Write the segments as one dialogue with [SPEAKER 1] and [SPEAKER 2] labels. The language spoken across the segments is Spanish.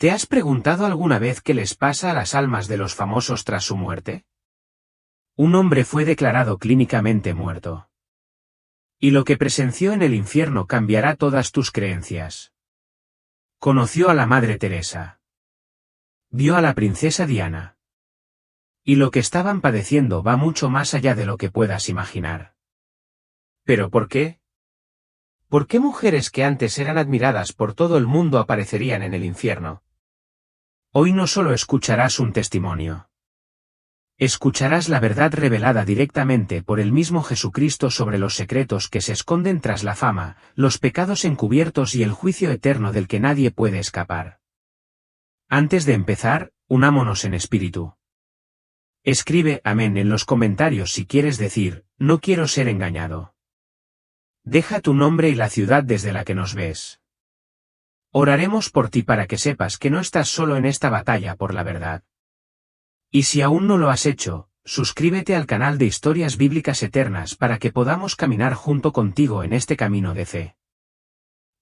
[SPEAKER 1] ¿Te has preguntado alguna vez qué les pasa a las almas de los famosos tras su muerte? Un hombre fue declarado clínicamente muerto. Y lo que presenció en el infierno cambiará todas tus creencias. Conoció a la Madre Teresa. Vio a la princesa Diana. Y lo que estaban padeciendo va mucho más allá de lo que puedas imaginar. ¿Pero por qué? ¿Por qué mujeres que antes eran admiradas por todo el mundo aparecerían en el infierno? Hoy no solo escucharás un testimonio. Escucharás la verdad revelada directamente por el mismo Jesucristo sobre los secretos que se esconden tras la fama, los pecados encubiertos y el juicio eterno del que nadie puede escapar. Antes de empezar, unámonos en espíritu. Escribe amén en los comentarios si quieres decir, no quiero ser engañado. Deja tu nombre y la ciudad desde la que nos ves. Oraremos por ti para que sepas que no estás solo en esta batalla por la verdad. Y si aún no lo has hecho, suscríbete al canal de Historias Bíblicas Eternas para que podamos caminar junto contigo en este camino de fe.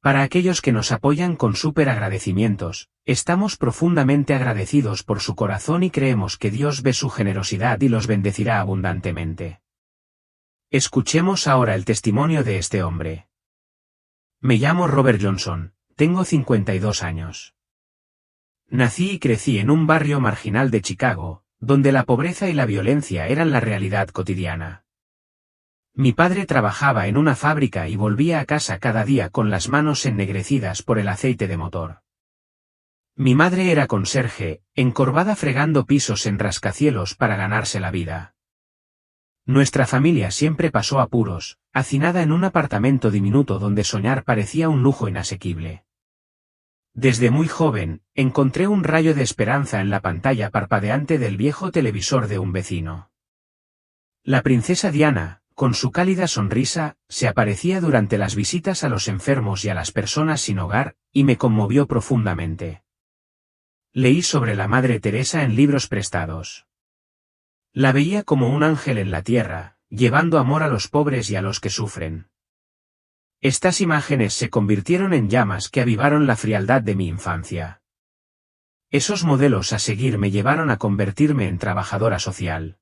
[SPEAKER 1] Para aquellos que nos apoyan con súper agradecimientos, estamos profundamente agradecidos por su corazón y creemos que Dios ve su generosidad y los bendecirá abundantemente. Escuchemos ahora el testimonio de este hombre. Me llamo Robert Johnson, tengo 52 años. Nací y crecí en un barrio marginal de Chicago, donde la pobreza y la violencia eran la realidad cotidiana. Mi padre trabajaba en una fábrica y volvía a casa cada día con las manos ennegrecidas por el aceite de motor. Mi madre era conserje, encorvada fregando pisos en rascacielos para ganarse la vida. Nuestra familia siempre pasó apuros, hacinada en un apartamento diminuto donde soñar parecía un lujo inasequible. Desde muy joven, encontré un rayo de esperanza en la pantalla parpadeante del viejo televisor de un vecino. La princesa Diana, con su cálida sonrisa, se aparecía durante las visitas a los enfermos y a las personas sin hogar, y me conmovió profundamente. Leí sobre la Madre Teresa en libros prestados. La veía como un ángel en la tierra, llevando amor a los pobres y a los que sufren. Estas imágenes se convirtieron en llamas que avivaron la frialdad de mi infancia. Esos modelos a seguir me llevaron a convertirme en trabajadora social.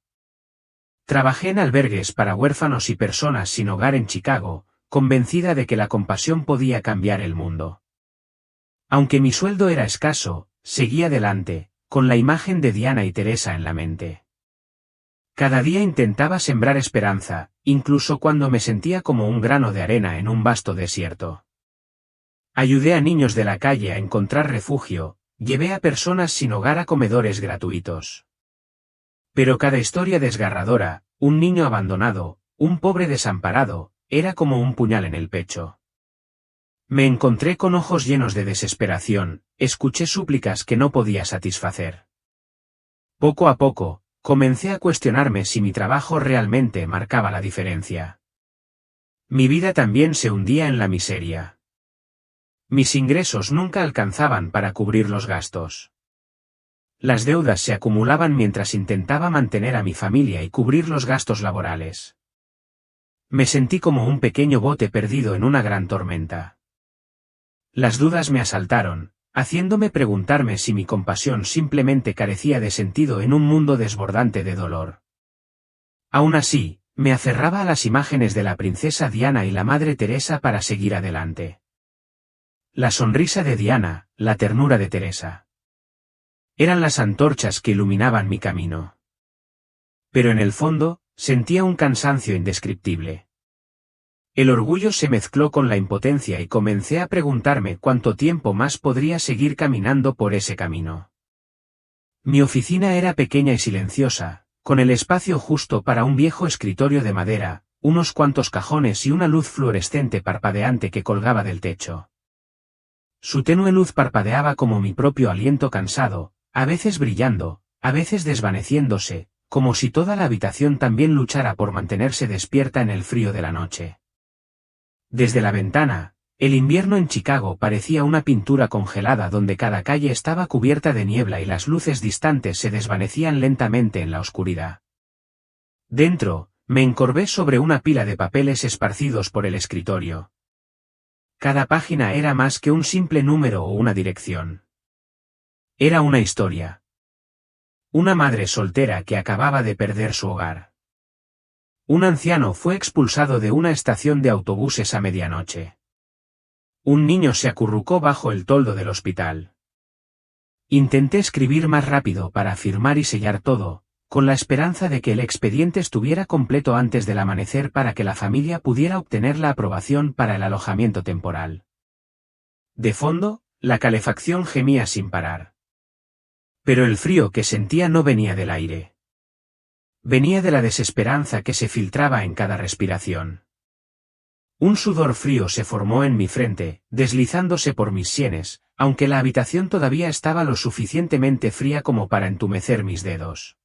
[SPEAKER 1] Trabajé en albergues para huérfanos y personas sin hogar en Chicago, convencida de que la compasión podía cambiar el mundo. Aunque mi sueldo era escaso, seguí adelante, con la imagen de Diana y Teresa en la mente. Cada día intentaba sembrar esperanza, incluso cuando me sentía como un grano de arena en un vasto desierto. Ayudé a niños de la calle a encontrar refugio, llevé a personas sin hogar a comedores gratuitos. Pero cada historia desgarradora, un niño abandonado, un pobre desamparado, era como un puñal en el pecho. Me encontré con ojos llenos de desesperación, escuché súplicas que no podía satisfacer. Poco a poco, comencé a cuestionarme si mi trabajo realmente marcaba la diferencia. Mi vida también se hundía en la miseria. Mis ingresos nunca alcanzaban para cubrir los gastos. Las deudas se acumulaban mientras intentaba mantener a mi familia y cubrir los gastos laborales. Me sentí como un pequeño bote perdido en una gran tormenta. Las dudas me asaltaron, haciéndome preguntarme si mi compasión simplemente carecía de sentido en un mundo desbordante de dolor. Aún así, me aferraba a las imágenes de la princesa Diana y la Madre Teresa para seguir adelante. La sonrisa de Diana, la ternura de Teresa. Eran las antorchas que iluminaban mi camino. Pero en el fondo, sentía un cansancio indescriptible. El orgullo se mezcló con la impotencia y comencé a preguntarme cuánto tiempo más podría seguir caminando por ese camino. Mi oficina era pequeña y silenciosa, con el espacio justo para un viejo escritorio de madera, unos cuantos cajones y una luz fluorescente parpadeante que colgaba del techo. Su tenue luz parpadeaba como mi propio aliento cansado, a veces brillando, a veces desvaneciéndose, como si toda la habitación también luchara por mantenerse despierta en el frío de la noche. Desde la ventana, el invierno en Chicago parecía una pintura congelada donde cada calle estaba cubierta de niebla y las luces distantes se desvanecían lentamente en la oscuridad. Dentro, me encorvé sobre una pila de papeles esparcidos por el escritorio. Cada página era más que un simple número o una dirección. Era una historia. Una madre soltera que acababa de perder su hogar. Un anciano fue expulsado de una estación de autobuses a medianoche. Un niño se acurrucó bajo el toldo del hospital. Intenté escribir más rápido para firmar y sellar todo, con la esperanza de que el expediente estuviera completo antes del amanecer para que la familia pudiera obtener la aprobación para el alojamiento temporal. De fondo, la calefacción gemía sin parar. Pero el frío que sentía no venía del aire. Venía de la desesperanza que se filtraba en cada respiración. Un sudor frío se formó en mi frente, deslizándose por mis sienes, aunque la habitación todavía estaba lo suficientemente fría como para entumecer mis dedos.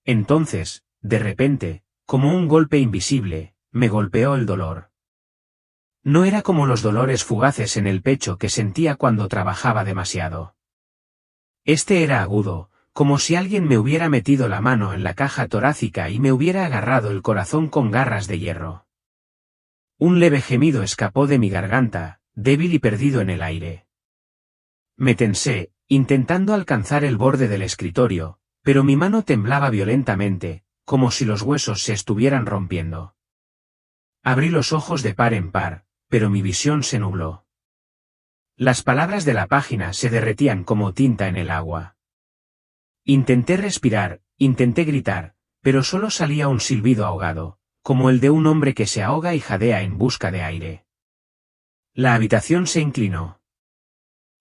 [SPEAKER 1] Entonces, de repente, como un golpe invisible, me golpeó el dolor. No era como los dolores fugaces en el pecho que sentía cuando trabajaba demasiado. Este era agudo, como si alguien me hubiera metido la mano en la caja torácica y me hubiera agarrado el corazón con garras de hierro. Un leve gemido escapó de mi garganta, débil y perdido en el aire. Me tensé, intentando alcanzar el borde del escritorio, pero mi mano temblaba violentamente, como si los huesos se estuvieran rompiendo. Abrí los ojos de par en par, pero mi visión se nubló. Las palabras de la página se derretían como tinta en el agua. Intenté respirar, intenté gritar, pero solo salía un silbido ahogado, como el de un hombre que se ahoga y jadea en busca de aire. La habitación se inclinó.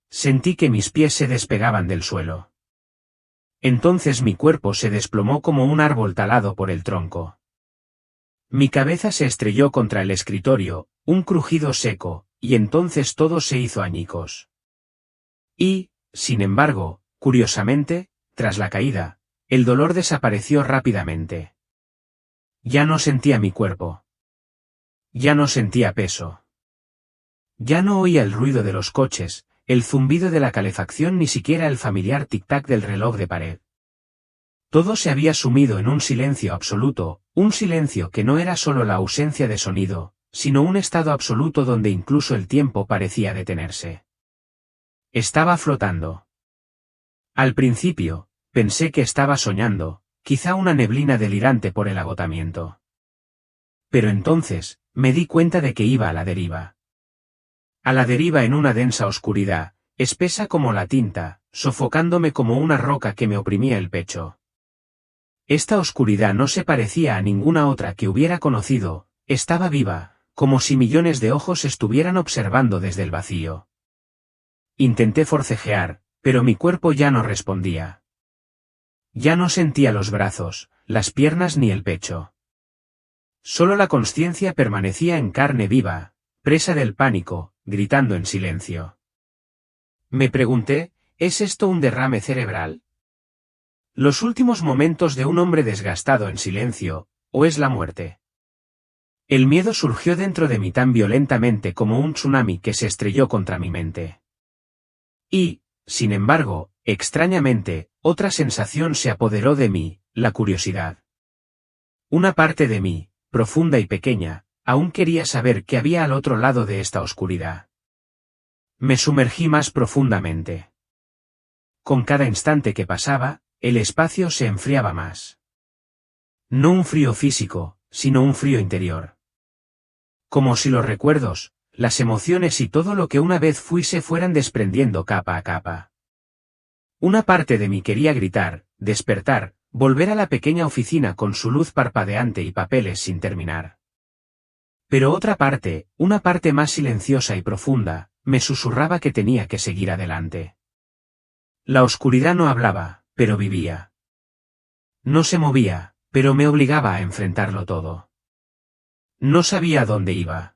[SPEAKER 1] Sentí que mis pies se despegaban del suelo. Entonces mi cuerpo se desplomó como un árbol talado por el tronco. Mi cabeza se estrelló contra el escritorio, un crujido seco, y entonces todo se hizo añicos. Y, sin embargo, curiosamente, tras la caída, el dolor desapareció rápidamente. Ya no sentía mi cuerpo. Ya no sentía peso. Ya no oía el ruido de los coches, el zumbido de la calefacción ni siquiera el familiar tic-tac del reloj de pared. Todo se había sumido en un silencio absoluto, un silencio que no era solo la ausencia de sonido, sino un estado absoluto donde incluso el tiempo parecía detenerse. Estaba flotando. Al principio, pensé que estaba soñando, quizá una neblina delirante por el agotamiento. Pero entonces, me di cuenta de que iba a la deriva. A la deriva en una densa oscuridad, espesa como la tinta, sofocándome como una roca que me oprimía el pecho. Esta oscuridad no se parecía a ninguna otra que hubiera conocido, estaba viva, como si millones de ojos estuvieran observando desde el vacío. Intenté forcejear, pero mi cuerpo ya no respondía. Ya no sentía los brazos, las piernas ni el pecho. Solo la consciencia permanecía en carne viva, presa del pánico, gritando en silencio. Me pregunté, ¿es esto un derrame cerebral? ¿Los últimos momentos de un hombre desgastado en silencio, o es la muerte? El miedo surgió dentro de mí tan violentamente como un tsunami que se estrelló contra mi mente. Y, sin embargo, extrañamente, otra sensación se apoderó de mí, la curiosidad. Una parte de mí, profunda y pequeña, aún quería saber qué había al otro lado de esta oscuridad. Me sumergí más profundamente. Con cada instante que pasaba, el espacio se enfriaba más. No un frío físico, sino un frío interior. Como si los recuerdos, las emociones y todo lo que una vez fui se fueran desprendiendo capa a capa. Una parte de mí quería gritar, despertar, volver a la pequeña oficina con su luz parpadeante y papeles sin terminar. Pero otra parte, una parte más silenciosa y profunda, me susurraba que tenía que seguir adelante. La oscuridad no hablaba, pero vivía. No se movía, pero me obligaba a enfrentarlo todo. No sabía dónde iba.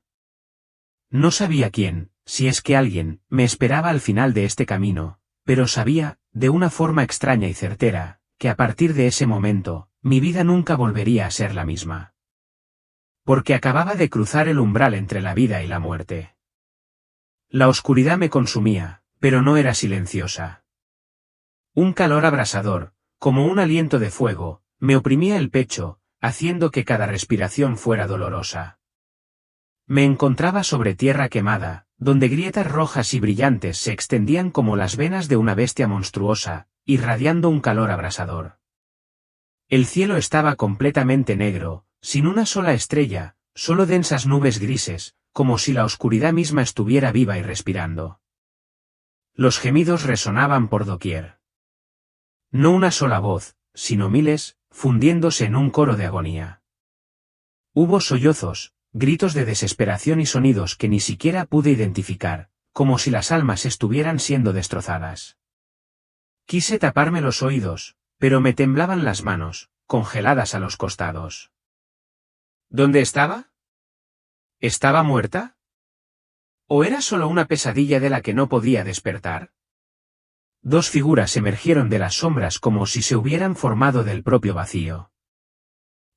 [SPEAKER 1] No sabía quién, si es que alguien, me esperaba al final de este camino, pero sabía, de una forma extraña y certera, que a partir de ese momento, mi vida nunca volvería a ser la misma. Porque acababa de cruzar el umbral entre la vida y la muerte. La oscuridad me consumía, pero no era silenciosa. Un calor abrasador, como un aliento de fuego, me oprimía el pecho, haciendo que cada respiración fuera dolorosa. Me encontraba sobre tierra quemada, donde grietas rojas y brillantes se extendían como las venas de una bestia monstruosa, irradiando un calor abrasador. El cielo estaba completamente negro, sin una sola estrella, solo densas nubes grises, como si la oscuridad misma estuviera viva y respirando. Los gemidos resonaban por doquier. No una sola voz, sino miles, fundiéndose en un coro de agonía. Hubo sollozos, gritos de desesperación y sonidos que ni siquiera pude identificar, como si las almas estuvieran siendo destrozadas. Quise taparme los oídos, pero me temblaban las manos, congeladas a los costados. ¿Dónde estaba? ¿Estaba muerta? ¿O era solo una pesadilla de la que no podía despertar? Dos figuras emergieron de las sombras como si se hubieran formado del propio vacío.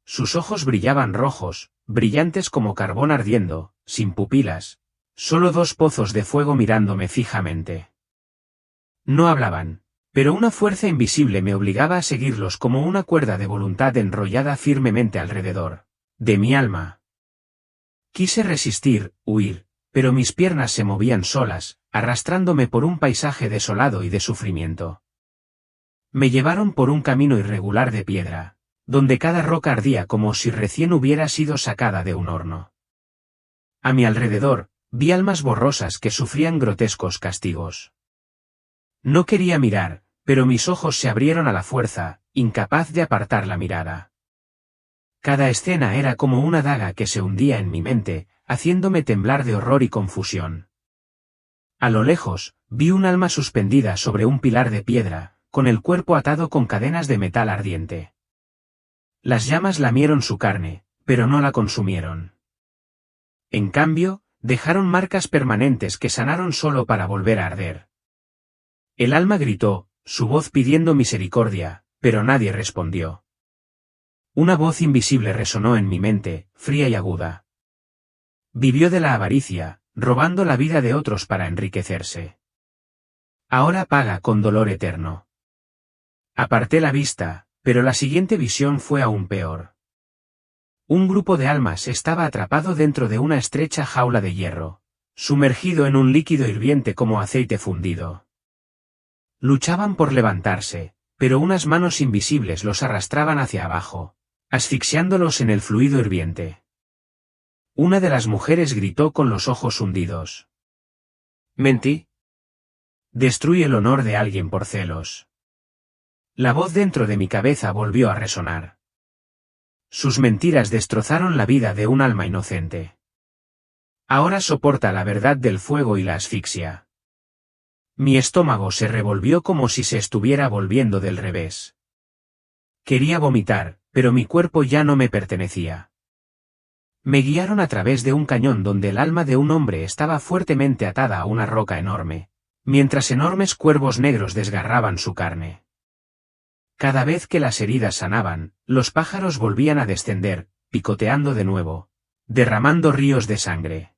[SPEAKER 1] Sus ojos brillaban rojos, brillantes como carbón ardiendo, sin pupilas, solo dos pozos de fuego mirándome fijamente. No hablaban, pero una fuerza invisible me obligaba a seguirlos como una cuerda de voluntad enrollada firmemente alrededor de mi alma. Quise resistir, huir, pero mis piernas se movían solas, arrastrándome por un paisaje desolado y de sufrimiento. Me llevaron por un camino irregular de piedra, donde cada roca ardía como si recién hubiera sido sacada de un horno. A mi alrededor, vi almas borrosas que sufrían grotescos castigos. No quería mirar, pero mis ojos se abrieron a la fuerza, incapaz de apartar la mirada. Cada escena era como una daga que se hundía en mi mente, haciéndome temblar de horror y confusión. A lo lejos, vi un alma suspendida sobre un pilar de piedra, con el cuerpo atado con cadenas de metal ardiente. Las llamas lamieron su carne, pero no la consumieron. En cambio, dejaron marcas permanentes que sanaron solo para volver a arder. El alma gritó, su voz pidiendo misericordia, pero nadie respondió. Una voz invisible resonó en mi mente, fría y aguda. Vivió de la avaricia, robando la vida de otros para enriquecerse. Ahora paga con dolor eterno. Aparté la vista, pero la siguiente visión fue aún peor. Un grupo de almas estaba atrapado dentro de una estrecha jaula de hierro, sumergido en un líquido hirviente como aceite fundido. Luchaban por levantarse, pero unas manos invisibles los arrastraban hacia abajo, asfixiándolos en el fluido hirviente. Una de las mujeres gritó con los ojos hundidos. ¿Mentí? Destruye el honor de alguien por celos. La voz dentro de mi cabeza volvió a resonar. Sus mentiras destrozaron la vida de un alma inocente. Ahora soporta la verdad del fuego y la asfixia. Mi estómago se revolvió como si se estuviera volviendo del revés. Quería vomitar, pero mi cuerpo ya no me pertenecía. Me guiaron a través de un cañón donde el alma de un hombre estaba fuertemente atada a una roca enorme, mientras enormes cuervos negros desgarraban su carne. Cada vez que las heridas sanaban, los pájaros volvían a descender, picoteando de nuevo, derramando ríos de sangre.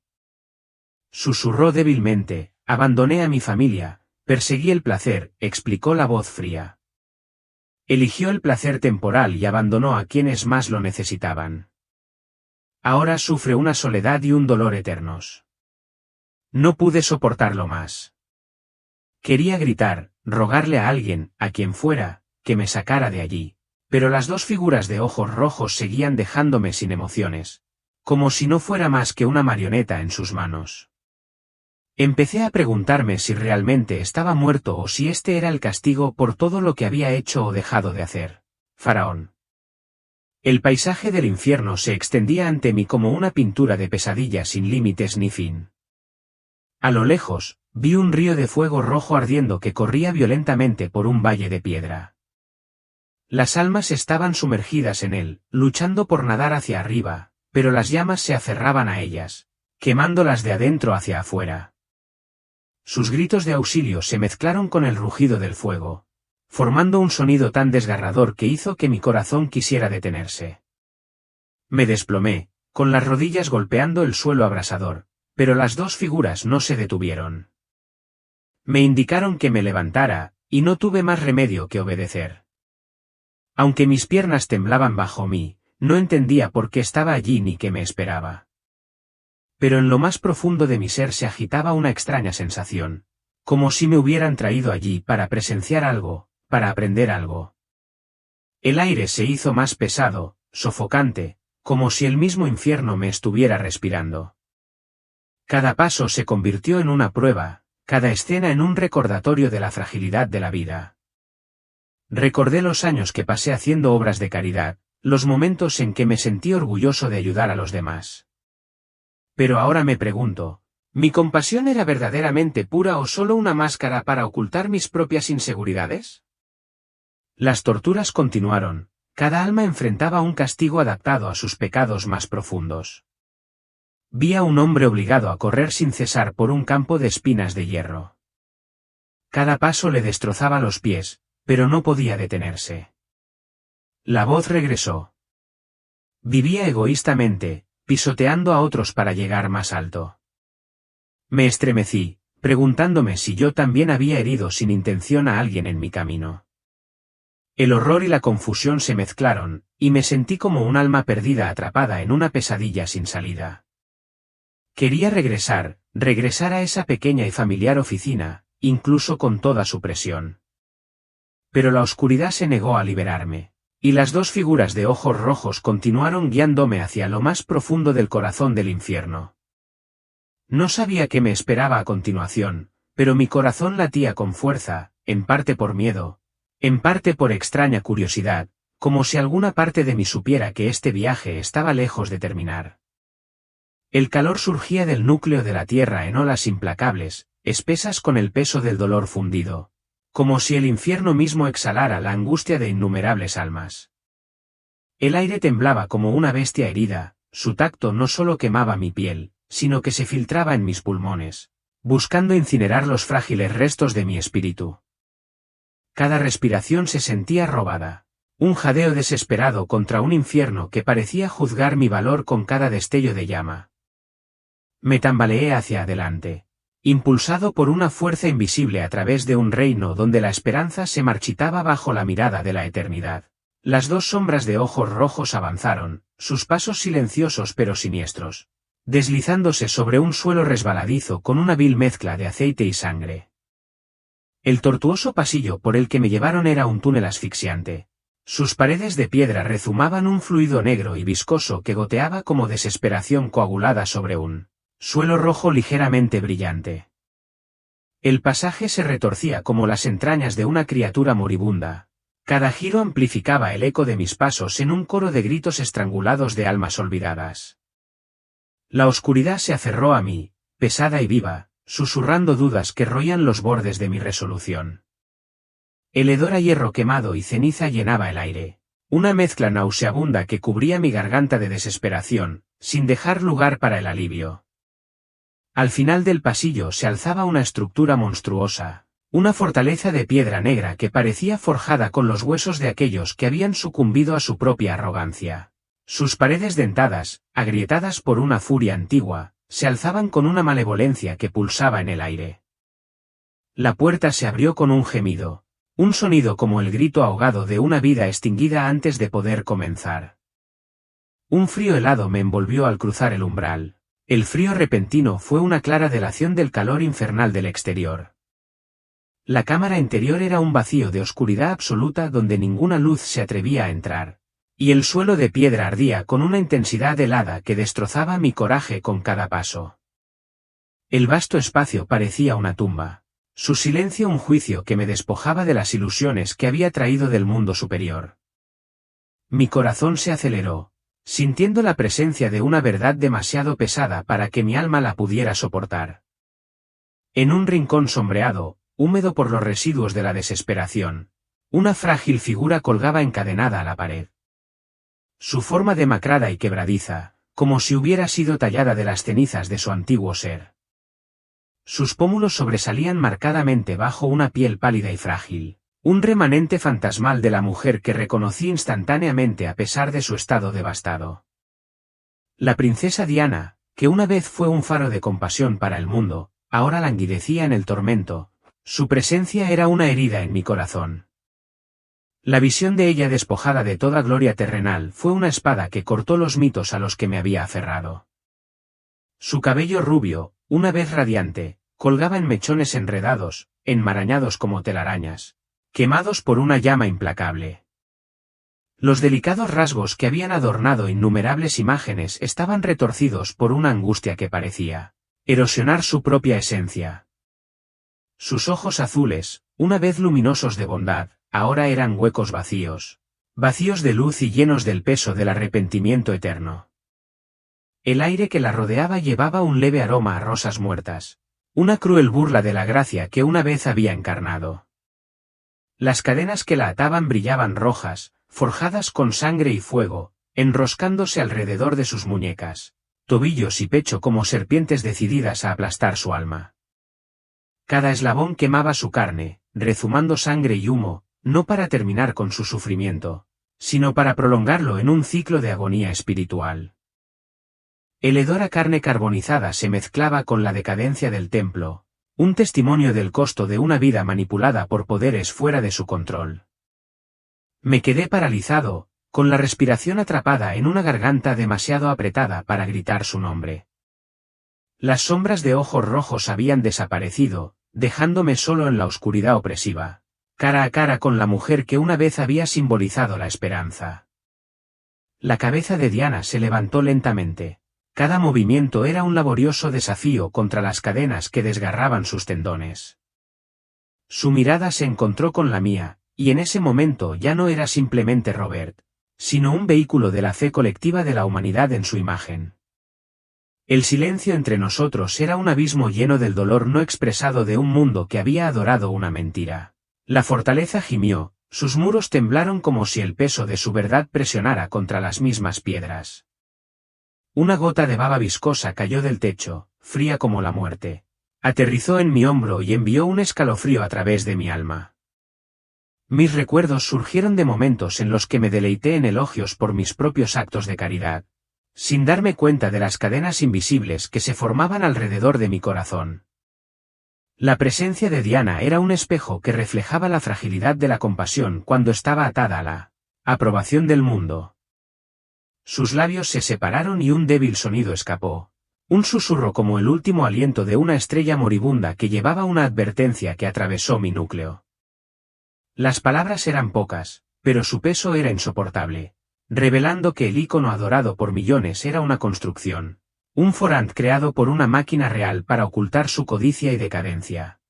[SPEAKER 1] Susurró débilmente, abandoné a mi familia, perseguí el placer, explicó la voz fría. Eligió el placer temporal y abandonó a quienes más lo necesitaban. Ahora sufre una soledad y un dolor eternos. No pude soportarlo más. Quería gritar, rogarle a alguien, a quien fuera, que me sacara de allí, pero las dos figuras de ojos rojos seguían dejándome sin emociones, como si no fuera más que una marioneta en sus manos. Empecé a preguntarme si realmente estaba muerto o si este era el castigo por todo lo que había hecho o dejado de hacer. Faraón. El paisaje del infierno se extendía ante mí como una pintura de pesadilla sin límites ni fin. A lo lejos, vi un río de fuego rojo ardiendo que corría violentamente por un valle de piedra. Las almas estaban sumergidas en él, luchando por nadar hacia arriba, pero las llamas se aferraban a ellas, quemándolas de adentro hacia afuera. Sus gritos de auxilio se mezclaron con el rugido del fuego, formando un sonido tan desgarrador que hizo que mi corazón quisiera detenerse. Me desplomé, con las rodillas golpeando el suelo abrasador, pero las dos figuras no se detuvieron. Me indicaron que me levantara, y no tuve más remedio que obedecer. Aunque mis piernas temblaban bajo mí, no entendía por qué estaba allí ni qué me esperaba. Pero en lo más profundo de mi ser se agitaba una extraña sensación, como si me hubieran traído allí para presenciar algo, para aprender algo. El aire se hizo más pesado, sofocante, como si el mismo infierno me estuviera respirando. Cada paso se convirtió en una prueba, cada escena en un recordatorio de la fragilidad de la vida. Recordé los años que pasé haciendo obras de caridad, los momentos en que me sentí orgulloso de ayudar a los demás. Pero ahora me pregunto, ¿mi compasión era verdaderamente pura o solo una máscara para ocultar mis propias inseguridades? Las torturas continuaron, cada alma enfrentaba un castigo adaptado a sus pecados más profundos. Vi a un hombre obligado a correr sin cesar por un campo de espinas de hierro. Cada paso le destrozaba los pies, pero no podía detenerse. La voz regresó. Vivía egoístamente, pisoteando a otros para llegar más alto. Me estremecí, preguntándome si yo también había herido sin intención a alguien en mi camino. El horror y la confusión se mezclaron, y me sentí como un alma perdida atrapada en una pesadilla sin salida. Quería regresar a esa pequeña y familiar oficina, incluso con toda su presión. Pero la oscuridad se negó a liberarme, y las dos figuras de ojos rojos continuaron guiándome hacia lo más profundo del corazón del infierno. No sabía qué me esperaba a continuación, pero mi corazón latía con fuerza, en parte por miedo, en parte por extraña curiosidad, como si alguna parte de mí supiera que este viaje estaba lejos de terminar. El calor surgía del núcleo de la tierra en olas implacables, espesas con el peso del dolor fundido, como si el infierno mismo exhalara la angustia de innumerables almas. El aire temblaba como una bestia herida, su tacto no solo quemaba mi piel, sino que se filtraba en mis pulmones, buscando incinerar los frágiles restos de mi espíritu. Cada respiración se sentía robada, un jadeo desesperado contra un infierno que parecía juzgar mi valor con cada destello de llama. Me tambaleé hacia adelante, impulsado por una fuerza invisible a través de un reino donde la esperanza se marchitaba bajo la mirada de la eternidad. Las dos sombras de ojos rojos avanzaron, sus pasos silenciosos pero siniestros, deslizándose sobre un suelo resbaladizo con una vil mezcla de aceite y sangre. El tortuoso pasillo por el que me llevaron era un túnel asfixiante. Sus paredes de piedra rezumaban un fluido negro y viscoso que goteaba como desesperación coagulada sobre un suelo rojo ligeramente brillante. El pasaje se retorcía como las entrañas de una criatura moribunda. Cada giro amplificaba el eco de mis pasos en un coro de gritos estrangulados de almas olvidadas. La oscuridad se aferró a mí, pesada y viva, susurrando dudas que roían los bordes de mi resolución. El hedor a hierro quemado y ceniza llenaba el aire, una mezcla nauseabunda que cubría mi garganta de desesperación, sin dejar lugar para el alivio. Al final del pasillo se alzaba una estructura monstruosa, una fortaleza de piedra negra que parecía forjada con los huesos de aquellos que habían sucumbido a su propia arrogancia. Sus paredes dentadas, agrietadas por una furia antigua, se alzaban con una malevolencia que pulsaba en el aire. La puerta se abrió con un gemido, un sonido como el grito ahogado de una vida extinguida antes de poder comenzar. Un frío helado me envolvió al cruzar el umbral. El frío repentino fue una clara delación del calor infernal del exterior. La cámara interior era un vacío de oscuridad absoluta donde ninguna luz se atrevía a entrar, y el suelo de piedra ardía con una intensidad helada que destrozaba mi coraje con cada paso. El vasto espacio parecía una tumba, su silencio un juicio que me despojaba de las ilusiones que había traído del mundo superior. Mi corazón se aceleró, sintiendo la presencia de una verdad demasiado pesada para que mi alma la pudiera soportar. En un rincón sombreado, húmedo por los residuos de la desesperación, una frágil figura colgaba encadenada a la pared. Su forma demacrada y quebradiza, como si hubiera sido tallada de las cenizas de su antiguo ser. Sus pómulos sobresalían marcadamente bajo una piel pálida y frágil. Un remanente fantasmal de la mujer que reconocí instantáneamente a pesar de su estado devastado. La princesa Diana, que una vez fue un faro de compasión para el mundo, ahora languidecía en el tormento. Su presencia era una herida en mi corazón. La visión de ella despojada de toda gloria terrenal fue una espada que cortó los mitos a los que me había aferrado. Su cabello rubio, una vez radiante, colgaba en mechones enredados, enmarañados como telarañas, quemados por una llama implacable. Los delicados rasgos que habían adornado innumerables imágenes estaban retorcidos por una angustia que parecía erosionar su propia esencia. Sus ojos azules, una vez luminosos de bondad, ahora eran huecos vacíos de luz y llenos del peso del arrepentimiento eterno. El aire que la rodeaba llevaba un leve aroma a rosas muertas, una cruel burla de la gracia que una vez había encarnado. Las cadenas que la ataban brillaban rojas, forjadas con sangre y fuego, enroscándose alrededor de sus muñecas, tobillos y pecho como serpientes decididas a aplastar su alma. Cada eslabón quemaba su carne, rezumando sangre y humo, no para terminar con su sufrimiento, sino para prolongarlo en un ciclo de agonía espiritual. El hedor a carne carbonizada se mezclaba con la decadencia del templo, un testimonio del costo de una vida manipulada por poderes fuera de su control. Me quedé paralizado, con la respiración atrapada en una garganta demasiado apretada para gritar su nombre. Las sombras de ojos rojos habían desaparecido, dejándome solo en la oscuridad opresiva, cara a cara con la mujer que una vez había simbolizado la esperanza. La cabeza de Diana se levantó lentamente. Cada movimiento era un laborioso desafío contra las cadenas que desgarraban sus tendones. Su mirada se encontró con la mía, y en ese momento ya no era simplemente Robert, sino un vehículo de la fe colectiva de la humanidad en su imagen. El silencio entre nosotros era un abismo lleno del dolor no expresado de un mundo que había adorado una mentira. La fortaleza gimió, sus muros temblaron como si el peso de su verdad presionara contra las mismas piedras. Una gota de baba viscosa cayó del techo, fría como la muerte. Aterrizó en mi hombro y envió un escalofrío a través de mi alma. Mis recuerdos surgieron de momentos en los que me deleité en elogios por mis propios actos de caridad, sin darme cuenta de las cadenas invisibles que se formaban alrededor de mi corazón. La presencia de Diana era un espejo que reflejaba la fragilidad de la compasión cuando estaba atada a la aprobación del mundo. Sus labios se separaron y un débil sonido escapó, un susurro como el último aliento de una estrella moribunda que llevaba una advertencia que atravesó mi núcleo. Las palabras eran pocas, pero su peso era insoportable, revelando que el ícono adorado por millones era una construcción, un forant creado por una máquina real para ocultar su codicia y decadencia.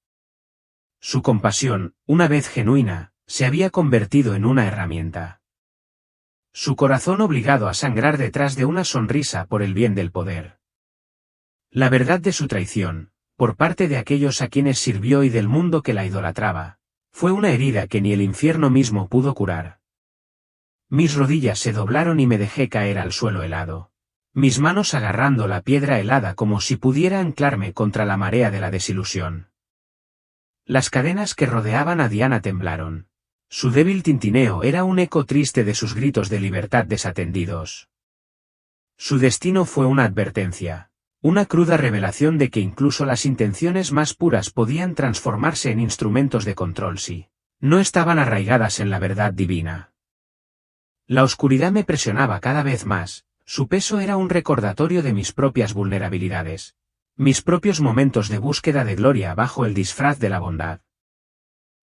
[SPEAKER 1] Su compasión, una vez genuina, se había convertido en una herramienta. Su corazón obligado a sangrar detrás de una sonrisa por el bien del poder. La verdad de su traición, por parte de aquellos a quienes sirvió y del mundo que la idolatraba, fue una herida que ni el infierno mismo pudo curar. Mis rodillas se doblaron y me dejé caer al suelo helado, mis manos agarrando la piedra helada como si pudiera anclarme contra la marea de la desilusión. Las cadenas que rodeaban a Diana temblaron. Su débil tintineo era un eco triste de sus gritos de libertad desatendidos. Su destino fue una advertencia, una cruda revelación de que incluso las intenciones más puras podían transformarse en instrumentos de control si no estaban arraigadas en la verdad divina. La oscuridad me presionaba cada vez más, su peso era un recordatorio de mis propias vulnerabilidades, mis propios momentos de búsqueda de gloria bajo el disfraz de la bondad.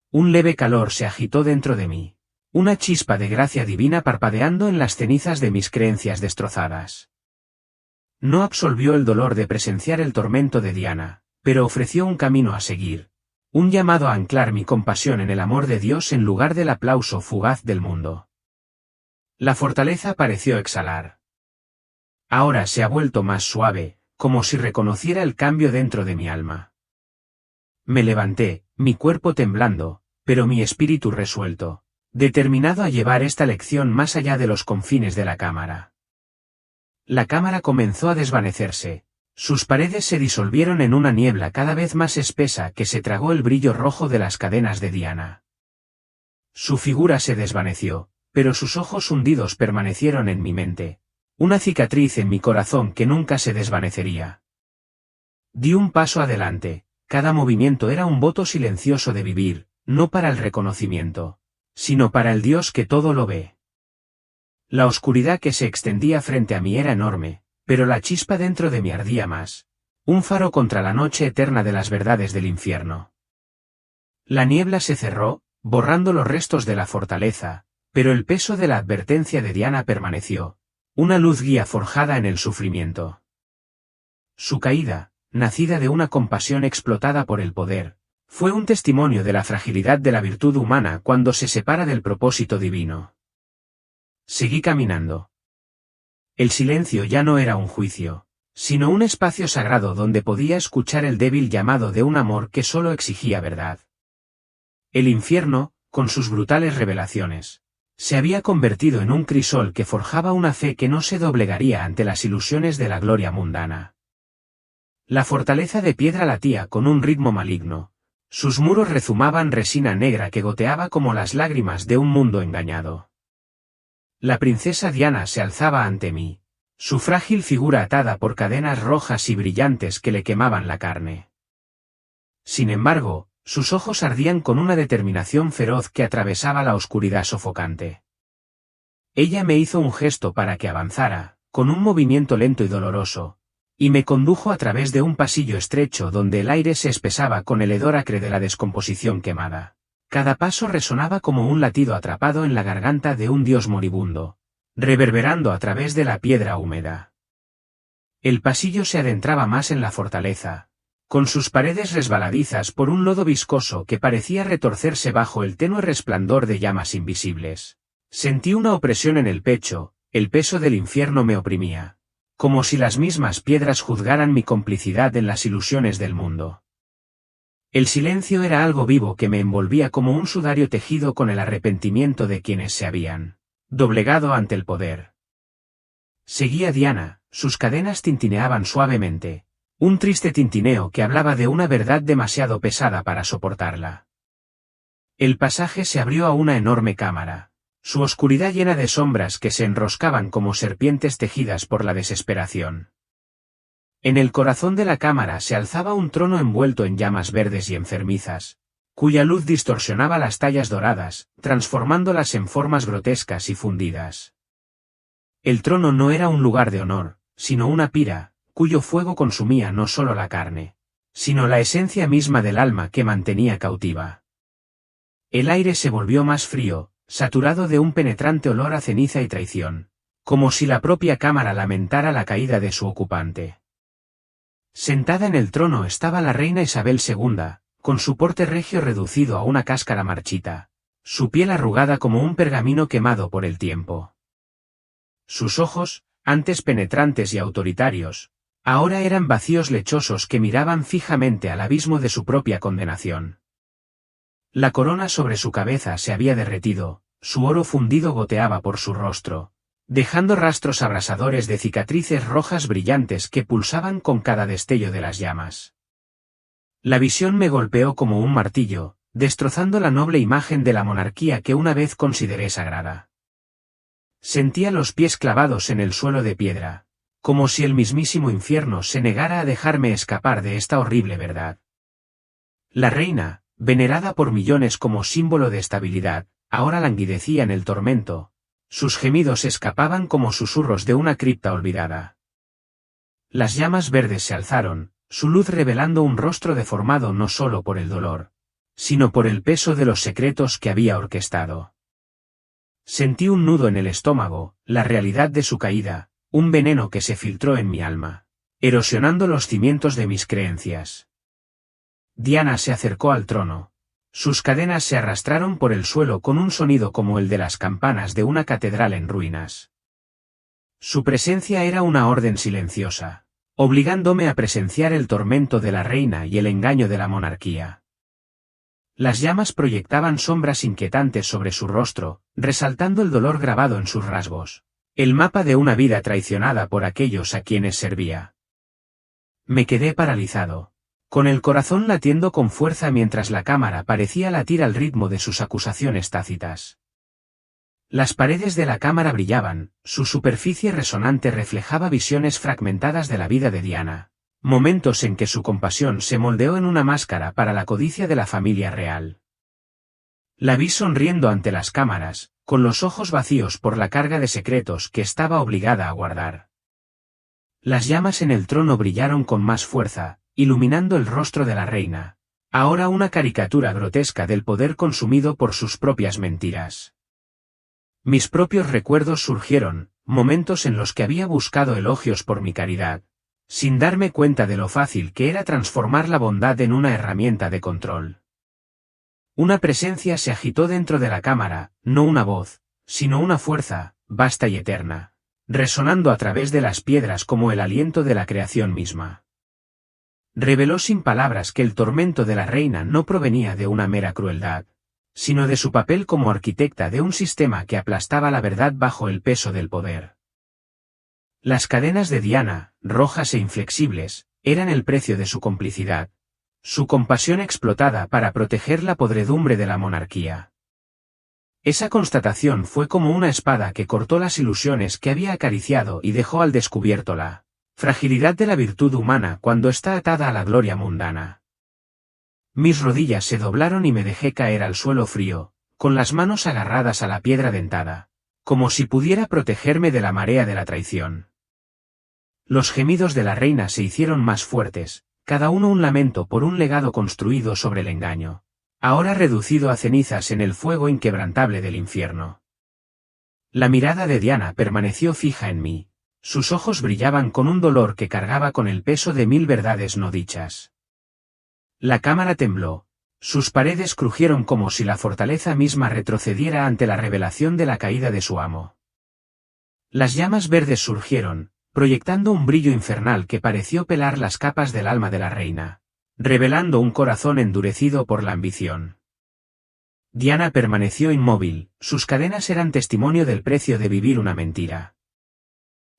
[SPEAKER 1] Un leve calor se agitó dentro de mí, una chispa de gracia divina parpadeando en las cenizas de mis creencias destrozadas. No absolvió el dolor de presenciar el tormento de Diana, pero ofreció un camino a seguir, un llamado a anclar mi compasión en el amor de Dios en lugar del aplauso fugaz del mundo. La fortaleza pareció exhalar. Ahora se ha vuelto más suave, como si reconociera el cambio dentro de mi alma. Me levanté, mi cuerpo temblando, pero mi espíritu resuelto, determinado a llevar esta lección más allá de los confines de la cámara. La cámara comenzó a desvanecerse, sus paredes se disolvieron en una niebla cada vez más espesa que se tragó el brillo rojo de las cadenas de Diana. Su figura se desvaneció, pero sus ojos hundidos permanecieron en mi mente, una cicatriz en mi corazón que nunca se desvanecería. Di un paso adelante. Cada movimiento era un voto silencioso de vivir, no para el reconocimiento, sino para el Dios que todo lo ve. La oscuridad que se extendía frente a mí era enorme, Pero la chispa dentro de mí ardía más. Un faro contra la noche eterna de las verdades del infierno. La niebla se cerró, borrando los restos de la fortaleza, pero el peso de la advertencia de Diana permaneció. Una luz guía forjada en el sufrimiento. Su caída, nacida de una compasión explotada por el poder, fue un testimonio de la fragilidad de la virtud humana cuando se separa del propósito divino. Seguí caminando. El silencio ya no era un juicio, sino un espacio sagrado donde podía escuchar el débil llamado de un amor que solo exigía verdad. El infierno, con sus brutales revelaciones, se había convertido en un crisol que forjaba una fe que no se doblegaría ante las ilusiones de la gloria mundana. La fortaleza de piedra latía con un ritmo maligno. Sus muros rezumaban resina negra que goteaba como las lágrimas de un mundo engañado. La princesa Diana se alzaba ante mí, su frágil figura atada por cadenas rojas y brillantes que le quemaban la carne. Sin embargo, sus ojos ardían con una determinación feroz que atravesaba la oscuridad sofocante. Ella me hizo un gesto para que avanzara, con un movimiento lento y doloroso, y me condujo a través de un pasillo estrecho donde el aire se espesaba con el hedor acre de la descomposición quemada. Cada paso resonaba como un latido atrapado en la garganta de un dios moribundo, reverberando a través de la piedra húmeda. El pasillo se adentraba más en la fortaleza, con sus paredes resbaladizas por un lodo viscoso que parecía retorcerse bajo el tenue resplandor de llamas invisibles. Sentí una opresión en el pecho, el peso del infierno me oprimía. Como si las mismas piedras juzgaran mi complicidad en las ilusiones del mundo. El silencio era algo vivo que me envolvía como un sudario tejido con el arrepentimiento de quienes se habían doblegado ante el poder. Seguía Diana, sus cadenas tintineaban suavemente, un triste tintineo que hablaba de una verdad demasiado pesada para soportarla. El pasaje se abrió a una enorme cámara. Su oscuridad llena de sombras que se enroscaban como serpientes tejidas por la desesperación. En el corazón de la cámara se alzaba un trono envuelto en llamas verdes y enfermizas, cuya luz distorsionaba las tallas doradas, transformándolas en formas grotescas y fundidas. El trono no era un lugar de honor, sino una pira, cuyo fuego consumía no solo la carne, sino la esencia misma del alma que mantenía cautiva. El aire se volvió más frío, saturado de un penetrante olor a ceniza y traición, como si la propia cámara lamentara la caída de su ocupante. Sentada en el trono estaba la reina Isabel II, con su porte regio reducido a una cáscara marchita, su piel arrugada como un pergamino quemado por el tiempo. Sus ojos, antes penetrantes y autoritarios, ahora eran vacíos lechosos que miraban fijamente al abismo de su propia condenación. La corona sobre su cabeza se había derretido, su oro fundido goteaba por su rostro, dejando rastros abrasadores de cicatrices rojas brillantes que pulsaban con cada destello de las llamas. La visión me golpeó como un martillo, destrozando la noble imagen de la monarquía que una vez consideré sagrada. Sentía los pies clavados en el suelo de piedra, como si el mismísimo infierno se negara a dejarme escapar de esta horrible verdad. La reina, venerada por millones como símbolo de estabilidad, ahora languidecía en el tormento. Sus gemidos escapaban como susurros de una cripta olvidada. Las llamas verdes se alzaron, su luz revelando un rostro deformado no solo por el dolor, sino por el peso de los secretos que había orquestado. Sentí un nudo en el estómago, la realidad de su caída, un veneno que se filtró en mi alma, erosionando los cimientos de mis creencias. Diana se acercó al trono. Sus cadenas se arrastraron por el suelo con un sonido como el de las campanas de una catedral en ruinas. Su presencia era una orden silenciosa, obligándome a presenciar el tormento de la reina y el engaño de la monarquía. Las llamas proyectaban sombras inquietantes sobre su rostro, resaltando el dolor grabado en sus rasgos, el mapa de una vida traicionada por aquellos a quienes servía. Me quedé paralizado, con el corazón latiendo con fuerza mientras la cámara parecía latir al ritmo de sus acusaciones tácitas. Las paredes de la cámara brillaban, su superficie resonante reflejaba visiones fragmentadas de la vida de Diana, momentos en que su compasión se moldeó en una máscara para la codicia de la familia real. La vi sonriendo ante las cámaras, con los ojos vacíos por la carga de secretos que estaba obligada a guardar. Las llamas en el trono brillaron con más fuerza, iluminando el rostro de la reina, ahora una caricatura grotesca del poder consumido por sus propias mentiras. Mis propios recuerdos surgieron, momentos en los que había buscado elogios por mi caridad, sin darme cuenta de lo fácil que era transformar la bondad en una herramienta de control. Una presencia se agitó dentro de la cámara, no una voz, sino una fuerza, vasta y eterna, resonando a través de las piedras como el aliento de la creación misma. Reveló sin palabras que el tormento de la reina no provenía de una mera crueldad, sino de su papel como arquitecta de un sistema que aplastaba la verdad bajo el peso del poder. Las cadenas de Diana, rojas e inflexibles, eran el precio de su complicidad, su compasión explotada para proteger la podredumbre de la monarquía. Esa constatación fue como una espada que cortó las ilusiones que había acariciado y dejó al descubierto la fragilidad de la virtud humana cuando está atada a la gloria mundana. Mis rodillas se doblaron y me dejé caer al suelo frío, con las manos agarradas a la piedra dentada, como si pudiera protegerme de la marea de la traición. Los gemidos de la reina se hicieron más fuertes, cada uno un lamento por un legado construido sobre el engaño, ahora reducido a cenizas en el fuego inquebrantable del infierno. La mirada de Diana permaneció fija en mí, sus ojos brillaban con un dolor que cargaba con el peso de 1000 verdades no dichas. La cámara tembló, sus paredes crujieron como si la fortaleza misma retrocediera ante la revelación de la caída de su amo. Las llamas verdes surgieron, proyectando un brillo infernal que pareció pelar las capas del alma de la reina, revelando un corazón endurecido por la ambición. Diana permaneció inmóvil, sus cadenas eran testimonio del precio de vivir una mentira.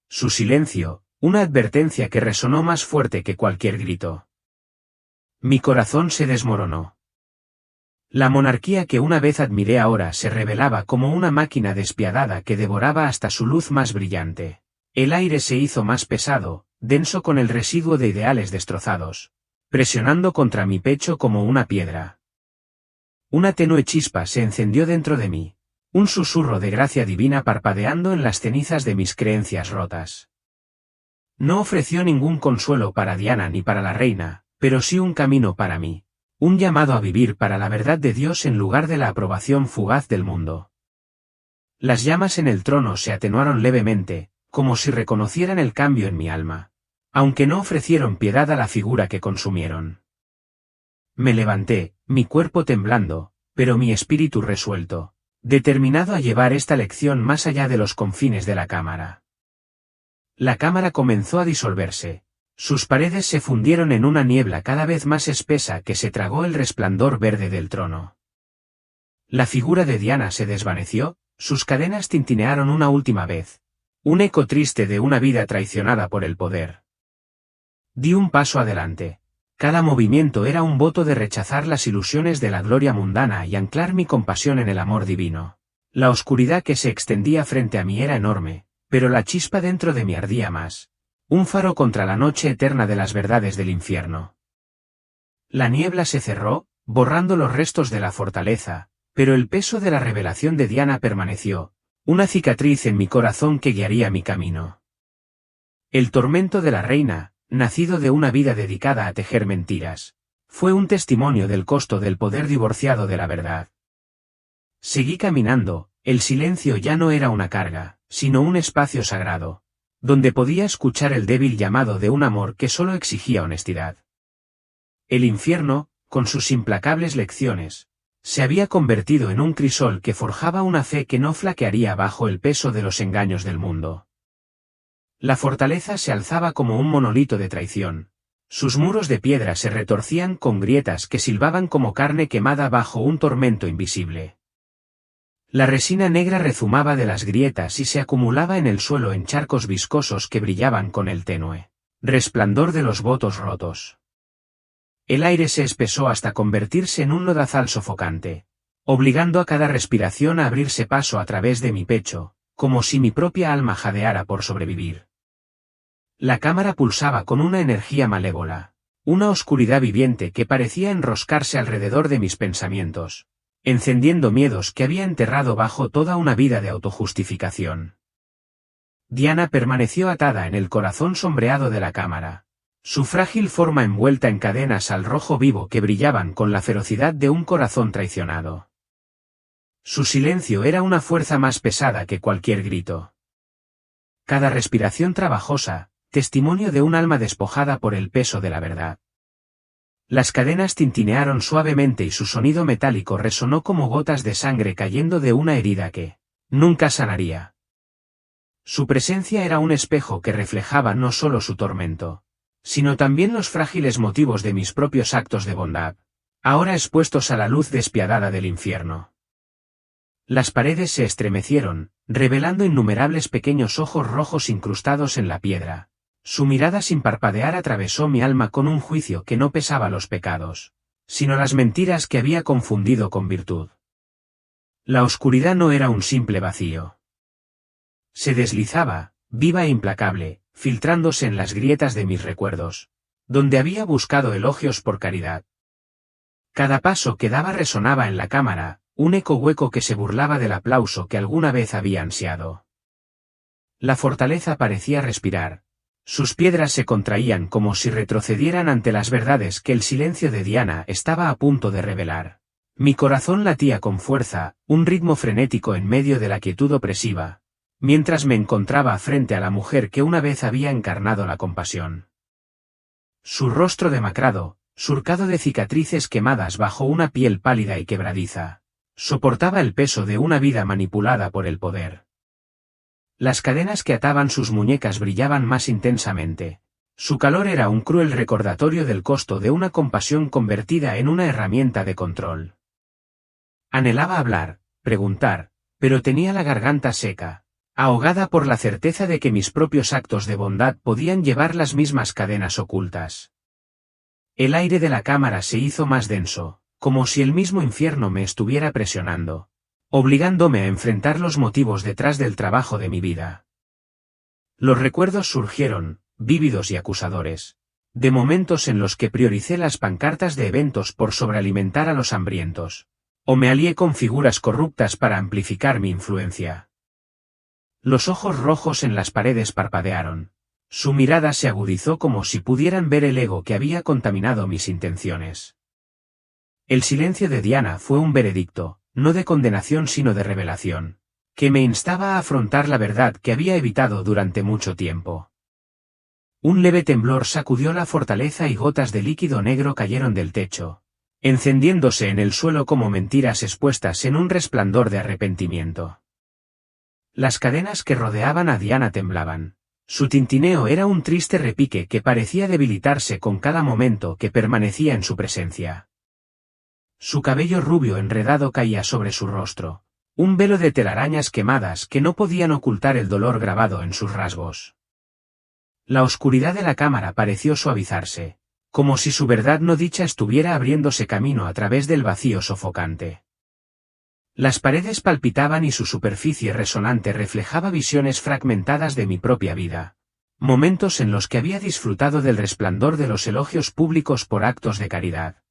[SPEAKER 1] Su silencio, una advertencia que resonó más fuerte que cualquier grito. Mi corazón se desmoronó. La monarquía que una vez admiré ahora se revelaba como una máquina despiadada que devoraba hasta su luz más brillante. El aire se hizo más pesado, denso con el residuo de ideales destrozados, presionando contra mi pecho como una piedra. Una tenue chispa se encendió dentro de mí, un susurro de gracia divina parpadeando en las cenizas de mis creencias rotas. No ofreció ningún consuelo para Diana ni para la reina, pero sí un camino para mí, un llamado a vivir para la verdad de Dios en lugar de la aprobación fugaz del mundo. Las llamas en el trono se atenuaron levemente, como si reconocieran el cambio en mi alma, aunque no ofrecieron piedad a la figura que consumieron. Me levanté, mi cuerpo temblando, pero mi espíritu resuelto, determinado a llevar esta lección más allá de los confines de la cámara. La cámara comenzó a disolverse. Sus paredes se fundieron en una niebla cada vez más espesa que se tragó el resplandor verde del trono. La figura de Diana se desvaneció, sus cadenas tintinearon una última vez. Un eco triste de una vida traicionada por el poder. Di un paso adelante. Cada movimiento era un voto de rechazar las ilusiones de la gloria mundana y anclar mi compasión en el amor divino. La oscuridad que se extendía frente a mí era enorme, pero la chispa dentro de mí ardía más. Un faro contra la noche eterna de las verdades del infierno. La niebla se cerró, borrando los restos de la fortaleza, pero el peso de la revelación de Diana permaneció, una cicatriz en mi corazón que guiaría mi camino. El tormento de la reina, nacido de una vida dedicada a tejer mentiras, fue un testimonio del costo del poder divorciado de la verdad. Seguí caminando, el silencio ya no era una carga, sino un espacio sagrado, donde podía escuchar el débil llamado de un amor que solo exigía honestidad. El infierno, con sus implacables lecciones, se había convertido en un crisol que forjaba una fe que no flaquearía bajo el peso de los engaños del mundo. La fortaleza se alzaba como un monolito de traición. Sus muros de piedra se retorcían con grietas que silbaban como carne quemada bajo un tormento invisible. La resina negra rezumaba de las grietas y se acumulaba en el suelo en charcos viscosos que brillaban con el tenue resplandor de los votos rotos. El aire se espesó hasta convertirse en un lodazal sofocante, obligando a cada respiración a abrirse paso a través de mi pecho, como si mi propia alma jadeara por sobrevivir. La cámara pulsaba con una energía malévola, una oscuridad viviente que parecía enroscarse alrededor de mis pensamientos, encendiendo miedos que había enterrado bajo toda una vida de autojustificación. Diana permaneció atada en el corazón sombreado de la cámara. Su frágil forma envuelta en cadenas al rojo vivo que brillaban con la ferocidad de un corazón traicionado. Su silencio era una fuerza más pesada que cualquier grito. Cada respiración trabajosa, testimonio de un alma despojada por el peso de la verdad. Las cadenas tintinearon suavemente y su sonido metálico resonó como gotas de sangre cayendo de una herida que nunca sanaría. Su presencia era un espejo que reflejaba no solo su tormento, sino también los frágiles motivos de mis propios actos de bondad, ahora expuestos a la luz despiadada del infierno. Las paredes se estremecieron, revelando innumerables pequeños ojos rojos incrustados en la piedra. Su mirada sin parpadear atravesó mi alma con un juicio que no pesaba los pecados, sino las mentiras que había confundido con virtud. La oscuridad no era un simple vacío. Se deslizaba, viva e implacable, filtrándose en las grietas de mis recuerdos, donde había buscado elogios por caridad. Cada paso que daba resonaba en la cámara, un eco hueco que se burlaba del aplauso que alguna vez había ansiado. La fortaleza parecía respirar. Sus piedras se contraían como si retrocedieran ante las verdades que el silencio de Diana estaba a punto de revelar. Mi corazón latía con fuerza, un ritmo frenético en medio de la quietud opresiva, mientras me encontraba frente a la mujer que una vez había encarnado la compasión. Su rostro demacrado, surcado de cicatrices quemadas bajo una piel pálida y quebradiza, soportaba el peso de una vida manipulada por el poder. Las cadenas que ataban sus muñecas brillaban más intensamente. Su calor era un cruel recordatorio del costo de una compasión convertida en una herramienta de control. Anhelaba hablar, preguntar, pero tenía la garganta seca, ahogada por la certeza de que mis propios actos de bondad podían llevar las mismas cadenas ocultas. El aire de la cámara se hizo más denso, como si el mismo infierno me estuviera presionando, obligándome a enfrentar los motivos detrás del trabajo de mi vida. Los recuerdos surgieron, vívidos y acusadores, de momentos en los que prioricé las pancartas de eventos por sobrealimentar a los hambrientos, o me alié con figuras corruptas para amplificar mi influencia. Los ojos rojos en las paredes parpadearon. Su mirada se agudizó como si pudieran ver el ego que había contaminado mis intenciones. El silencio de Diana fue un veredicto, no de condenación sino de revelación, que me instaba a afrontar la verdad que había evitado durante mucho tiempo. Un leve temblor sacudió la fortaleza y gotas de líquido negro cayeron del techo, encendiéndose en el suelo como mentiras expuestas en un resplandor de arrepentimiento. Las cadenas que rodeaban a Diana temblaban. Su tintineo era un triste repique que parecía debilitarse con cada momento que permanecía en su presencia. Su cabello rubio enredado caía sobre su rostro, un velo de telarañas quemadas que no podían ocultar el dolor grabado en sus rasgos. La oscuridad de la cámara pareció suavizarse, como si su verdad no dicha estuviera abriéndose camino a través del vacío sofocante. Las paredes palpitaban y su superficie resonante reflejaba visiones fragmentadas de mi propia vida, momentos en los que había disfrutado del resplandor de los elogios públicos por actos de caridad.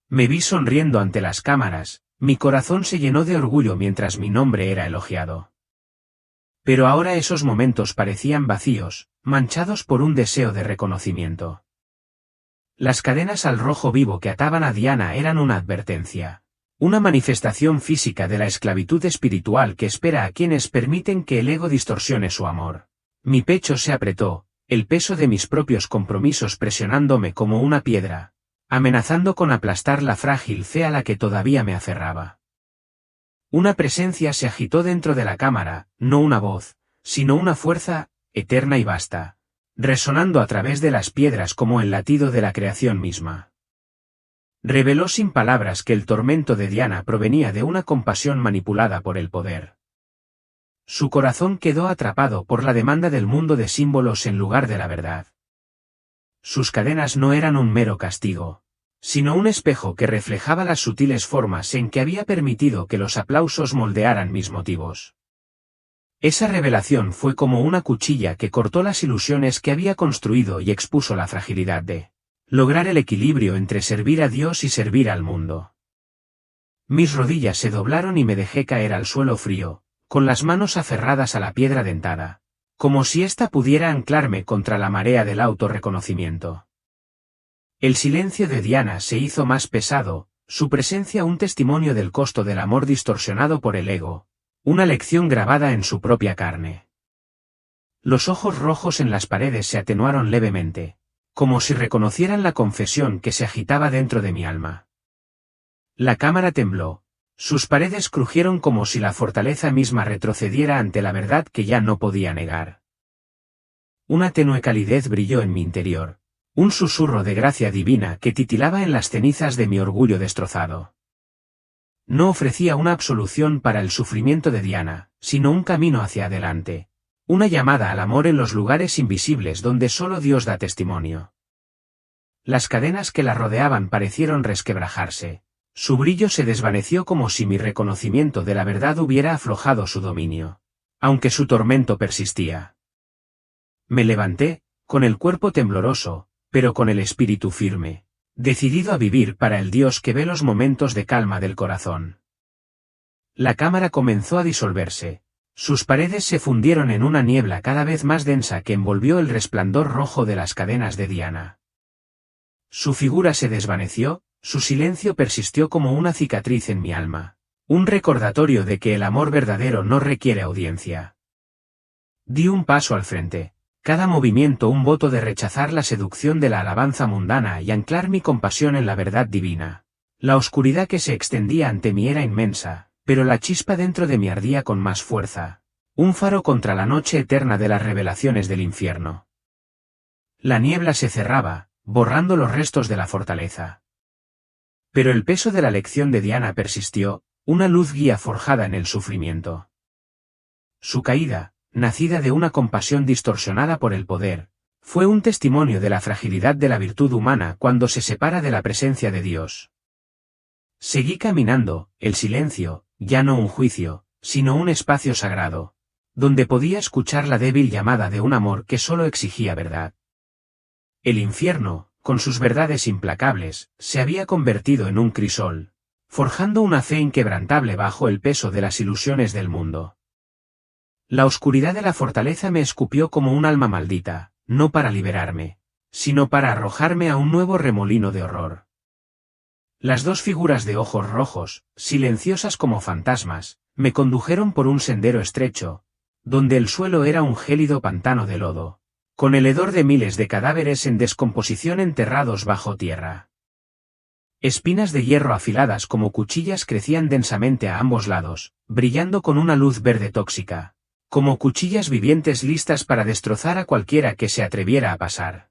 [SPEAKER 1] Me vi sonriendo ante las cámaras, mi corazón se llenó de orgullo mientras mi nombre era elogiado. Pero ahora esos momentos parecían vacíos, manchados por un deseo de reconocimiento. Las cadenas al rojo vivo que ataban a Diana eran una advertencia, una manifestación física de la esclavitud espiritual que espera a quienes permiten que el ego distorsione su amor. Mi pecho se apretó, el peso de mis propios compromisos presionándome como una piedra, amenazando con aplastar la frágil fe a la que todavía me aferraba. Una presencia se agitó dentro de la cámara, no una voz, sino una fuerza, eterna y vasta, resonando a través de las piedras como el latido de la creación misma. Reveló sin palabras que el tormento de Diana provenía de una compasión manipulada por el poder. Su corazón quedó atrapado por la demanda del mundo de símbolos en lugar de la verdad. Sus cadenas no eran un mero castigo, sino un espejo que reflejaba las sutiles formas en que había permitido que los aplausos moldearan mis motivos. Esa revelación fue como una cuchilla que cortó las ilusiones que había construido y expuso la fragilidad de lograr el equilibrio entre servir a Dios y servir al mundo. Mis rodillas se doblaron y me dejé caer al suelo frío, con las manos aferradas a la piedra dentada, como si ésta pudiera anclarme contra la marea del autorreconocimiento. El silencio de Diana se hizo más pesado, su presencia un testimonio del costo del amor distorsionado por el ego, una lección grabada en su propia carne. Los ojos rojos en las paredes se atenuaron levemente, como si reconocieran la confesión que se agitaba dentro de mi alma. La cámara tembló, sus paredes crujieron como si la fortaleza misma retrocediera ante la verdad que ya no podía negar. Una tenue calidez brilló en mi interior, un susurro de gracia divina que titilaba en las cenizas de mi orgullo destrozado. No ofrecía una absolución para el sufrimiento de Diana, sino un camino hacia adelante, una llamada al amor en los lugares invisibles donde solo Dios da testimonio. Las cadenas que la rodeaban parecieron resquebrajarse, su brillo se desvaneció como si mi reconocimiento de la verdad hubiera aflojado su dominio, aunque su tormento persistía. Me levanté, con el cuerpo tembloroso, pero con el espíritu firme, decidido a vivir para el Dios que ve los momentos de calma del corazón. La cámara comenzó a disolverse, sus paredes se fundieron en una niebla cada vez más densa que envolvió el resplandor rojo de las cadenas de Diana. Su figura se desvaneció, su silencio persistió como una cicatriz en mi alma, un recordatorio de que el amor verdadero no requiere audiencia. Di un paso al frente. Cada movimiento un voto de rechazar la seducción de la alabanza mundana y anclar mi compasión en la verdad divina. La oscuridad que se extendía ante mí era inmensa, pero la chispa dentro de mí ardía con más fuerza, un faro contra la noche eterna de las revelaciones del infierno. La niebla se cerraba, borrando los restos de la fortaleza. Pero el peso de la lección de Diana persistió, una luz guía forjada en el sufrimiento. Su caída, nacida de una compasión distorsionada por el poder, fue un testimonio de la fragilidad de la virtud humana cuando se separa de la presencia de Dios. Seguí caminando, el silencio, ya no un juicio, sino un espacio sagrado, donde podía escuchar la débil llamada de un amor que solo exigía verdad. El infierno, con sus verdades implacables, se había convertido en un crisol, forjando una fe inquebrantable bajo el peso de las ilusiones del mundo. La oscuridad de la fortaleza me escupió como un alma maldita, no para liberarme, sino para arrojarme a un nuevo remolino de horror. Las dos figuras de ojos rojos, silenciosas como fantasmas, me condujeron por un sendero estrecho, donde el suelo era un gélido pantano de lodo, con el hedor de miles de cadáveres en descomposición enterrados bajo tierra. Espinas de hierro afiladas como cuchillas crecían densamente a ambos lados, brillando con una luz verde tóxica, como cuchillas vivientes listas para destrozar a cualquiera que se atreviera a pasar.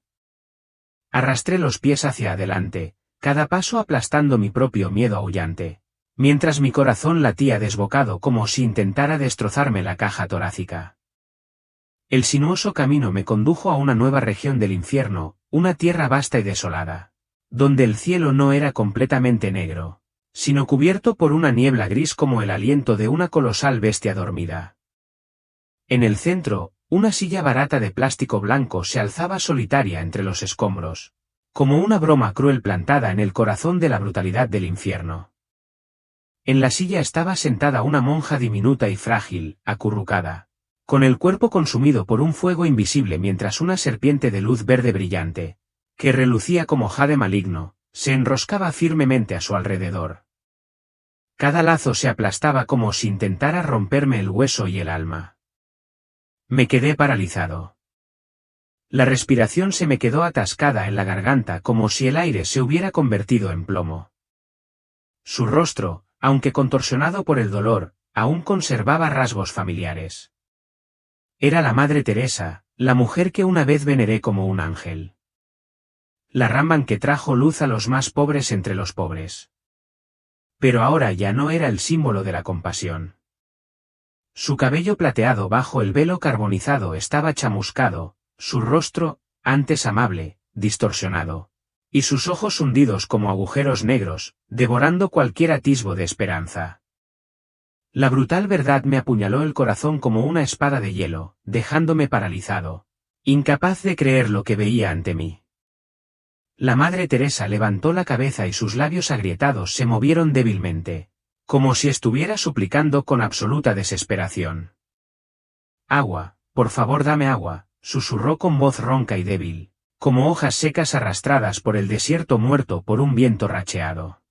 [SPEAKER 1] Arrastré los pies hacia adelante, cada paso aplastando mi propio miedo aullante, mientras mi corazón latía desbocado como si intentara destrozarme la caja torácica. El sinuoso camino me condujo a una nueva región del infierno, una tierra vasta y desolada, donde el cielo no era completamente negro, sino cubierto por una niebla gris como el aliento de una colosal bestia dormida. En el centro, una silla barata de plástico blanco se alzaba solitaria entre los escombros, como una broma cruel plantada en el corazón de la brutalidad del infierno. En la silla estaba sentada una monja diminuta y frágil, acurrucada, con el cuerpo consumido por un fuego invisible mientras una serpiente de luz verde brillante, que relucía como jade maligno, se enroscaba firmemente a su alrededor. Cada lazo se aplastaba como si intentara romperme el hueso y el alma. Me quedé paralizado. La respiración se me quedó atascada en la garganta como si el aire se hubiera convertido en plomo. Su rostro, aunque contorsionado por el dolor, aún conservaba rasgos familiares. Era la Madre Teresa, la mujer que una vez veneré como un ángel. La Ramban que trajo luz a los más pobres entre los pobres. Pero ahora ya no era el símbolo de la compasión. Su cabello plateado bajo el velo carbonizado estaba chamuscado, su rostro, antes amable, distorsionado, y sus ojos hundidos como agujeros negros, devorando cualquier atisbo de esperanza. La brutal verdad me apuñaló el corazón como una espada de hielo, dejándome paralizado, incapaz de creer lo que veía ante mí. La Madre Teresa levantó la cabeza y sus labios agrietados se movieron débilmente, como si estuviera suplicando con absoluta desesperación. Agua, por favor dame agua, susurró con voz ronca y débil, como hojas secas arrastradas por el desierto muerto por un viento racheado.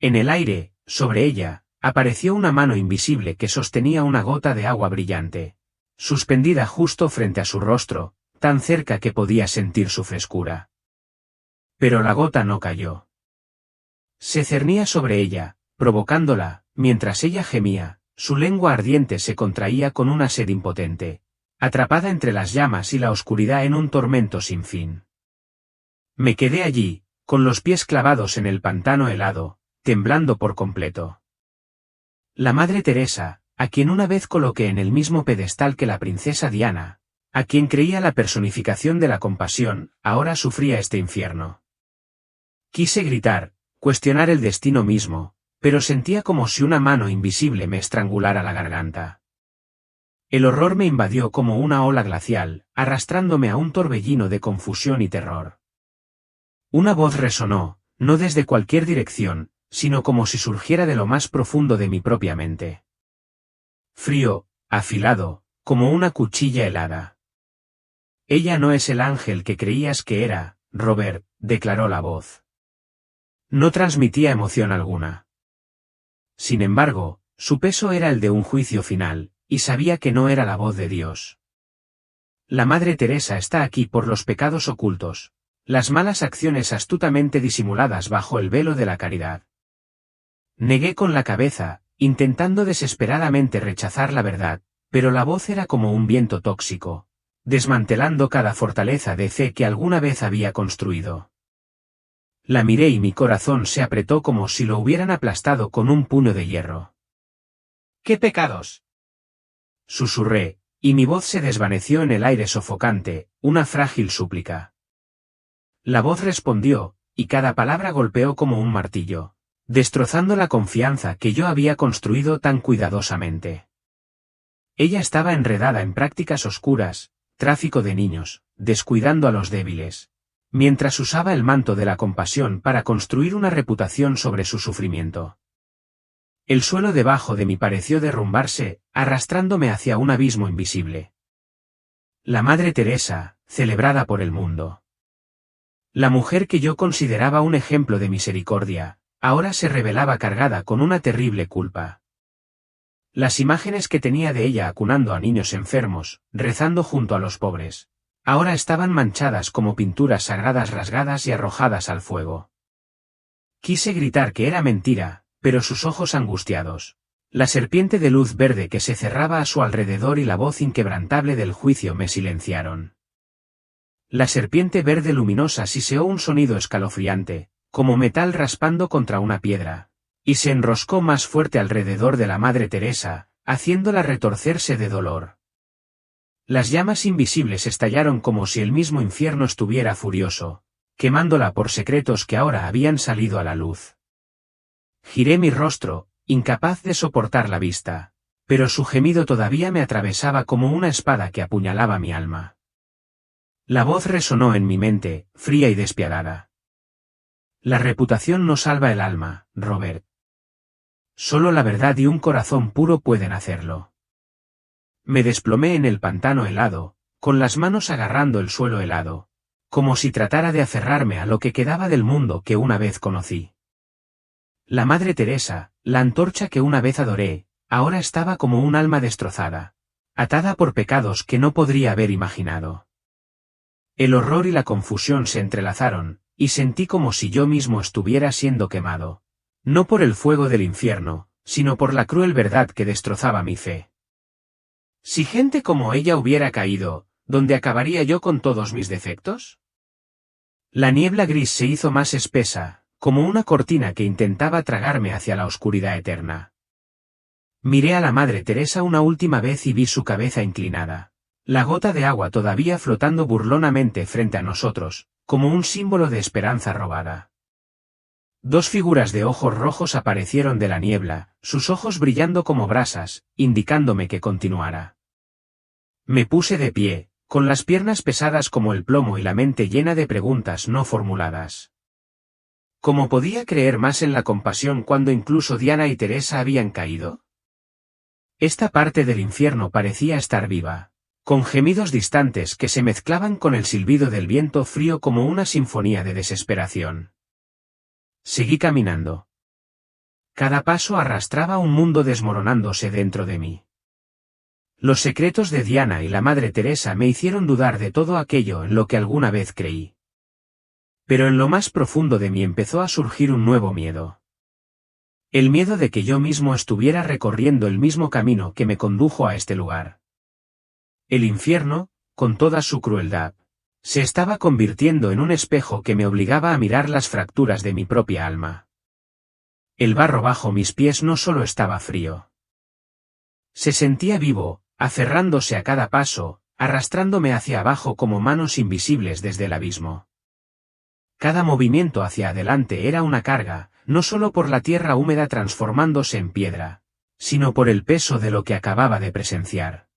[SPEAKER 1] En el aire, sobre ella, apareció una mano invisible que sostenía una gota de agua brillante, suspendida justo frente a su rostro, tan cerca que podía sentir su frescura. Pero la gota no cayó. Se cernía sobre ella, provocándola, mientras ella gemía, su lengua ardiente se contraía con una sed impotente, atrapada entre las llamas y la oscuridad en un tormento sin fin. Me quedé allí, con los pies clavados en el pantano helado, temblando por completo. La Madre Teresa, a quien una vez coloqué en el mismo pedestal que la princesa Diana, a quien creía la personificación de la compasión, ahora sufría este infierno. Quise gritar, cuestionar el destino mismo, pero sentía como si una mano invisible me estrangulara la garganta. El horror me invadió como una ola glacial, arrastrándome a un torbellino de confusión y terror. Una voz resonó, no desde cualquier dirección, sino como si surgiera de lo más profundo de mi propia mente. Frío, afilado, como una cuchilla helada. Ella no es el ángel que creías que era, Robert, declaró la voz. No transmitía emoción alguna. Sin embargo, su peso era el de un juicio final, y sabía que no era la voz de Dios. La Madre Teresa está aquí por los pecados ocultos, las malas acciones astutamente disimuladas bajo el velo de la caridad. Negué con la cabeza, intentando desesperadamente rechazar la verdad, pero la voz era como un viento tóxico, desmantelando cada fortaleza de fe que alguna vez había construido. La miré y mi corazón se apretó como si lo hubieran aplastado con un puño de hierro. ¿Qué pecados?, susurré, y mi voz se desvaneció en el aire sofocante, una frágil súplica. La voz respondió, y cada palabra golpeó como un martillo, destrozando la confianza que yo había construido tan cuidadosamente. Ella estaba enredada en prácticas oscuras, tráfico de niños, descuidando a los débiles, mientras usaba el manto de la compasión para construir una reputación sobre su sufrimiento. El suelo debajo de mí pareció derrumbarse, arrastrándome hacia un abismo invisible. La Madre Teresa, celebrada por el mundo. La mujer que yo consideraba un ejemplo de misericordia, ahora se revelaba cargada con una terrible culpa. Las imágenes que tenía de ella acunando a niños enfermos, rezando junto a los pobres, ahora estaban manchadas como pinturas sagradas rasgadas y arrojadas al fuego. Quise gritar que era mentira, pero sus ojos angustiados, la serpiente de luz verde que se cerraba a su alrededor y la voz inquebrantable del juicio me silenciaron. La serpiente verde luminosa siseó un sonido escalofriante, como metal raspando contra una piedra, y se enroscó más fuerte alrededor de la Madre Teresa, haciéndola retorcerse de dolor. Las llamas invisibles estallaron como si el mismo infierno estuviera furioso, quemándola por secretos que ahora habían salido a la luz. Giré mi rostro, incapaz de soportar la vista, pero su gemido todavía me atravesaba como una espada que apuñalaba mi alma. La voz resonó en mi mente, fría y despiadada. La reputación no salva el alma, Robert. Solo la verdad y un corazón puro pueden hacerlo. Me desplomé en el pantano helado, con las manos agarrando el suelo helado, como si tratara de aferrarme a lo que quedaba del mundo que una vez conocí. La Madre Teresa, la antorcha que una vez adoré, ahora estaba como un alma destrozada, atada por pecados que no podría haber imaginado. El horror y la confusión se entrelazaron, y sentí como si yo mismo estuviera siendo quemado, no por el fuego del infierno, sino por la cruel verdad que destrozaba mi fe. Si gente como ella hubiera caído, ¿dónde acabaría yo con todos mis defectos? La niebla gris se hizo más espesa, como una cortina que intentaba tragarme hacia la oscuridad eterna. Miré a la Madre Teresa una última vez y vi su cabeza inclinada, la gota de agua todavía flotando burlonamente frente a nosotros, como un símbolo de esperanza robada. Dos figuras de ojos rojos aparecieron de la niebla, sus ojos brillando como brasas, indicándome que continuara. Me puse de pie, con las piernas pesadas como el plomo y la mente llena de preguntas no formuladas. ¿Cómo podía creer más en la compasión cuando incluso Diana y Teresa habían caído? Esta parte del infierno parecía estar viva, con gemidos distantes que se mezclaban con el silbido del viento frío como una sinfonía de desesperación. Seguí caminando. Cada paso arrastraba un mundo desmoronándose dentro de mí. Los secretos de Diana y la Madre Teresa me hicieron dudar de todo aquello en lo que alguna vez creí. Pero en lo más profundo de mí empezó a surgir un nuevo miedo. El miedo de que yo mismo estuviera recorriendo el mismo camino que me condujo a este lugar. El infierno, con toda su crueldad, se estaba convirtiendo en un espejo que me obligaba a mirar las fracturas de mi propia alma. El barro bajo mis pies no solo estaba frío. Se sentía vivo, aferrándose a cada paso, arrastrándome hacia abajo como manos invisibles desde el abismo. Cada movimiento hacia adelante era una carga, no solo por la tierra húmeda transformándose en piedra, sino por el peso de lo que acababa de presenciar.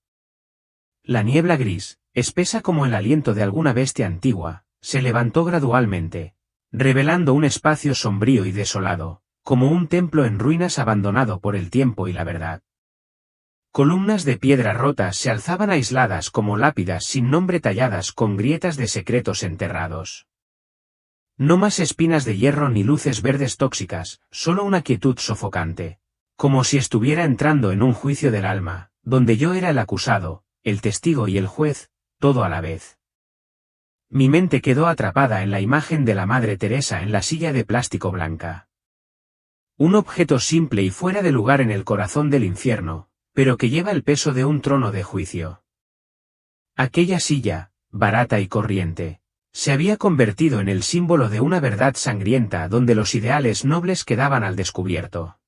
[SPEAKER 1] La niebla gris, espesa como el aliento de alguna bestia antigua, se levantó gradualmente, revelando un espacio sombrío y desolado, como un templo en ruinas abandonado por el tiempo y la verdad. Columnas de piedra rotas se alzaban aisladas como lápidas sin nombre talladas con grietas de secretos enterrados. No más espinas de hierro ni luces verdes tóxicas, solo una quietud sofocante, como si estuviera entrando en un juicio del alma, donde yo era el acusado, el testigo y el juez, todo a la vez. Mi mente quedó atrapada en la imagen de la Madre Teresa en la silla de plástico blanca. Un objeto simple y fuera de lugar en el corazón del infierno, pero que lleva el peso de un trono de juicio. Aquella silla, barata y corriente, se había convertido en el símbolo de una verdad sangrienta donde los ideales nobles quedaban al descubierto.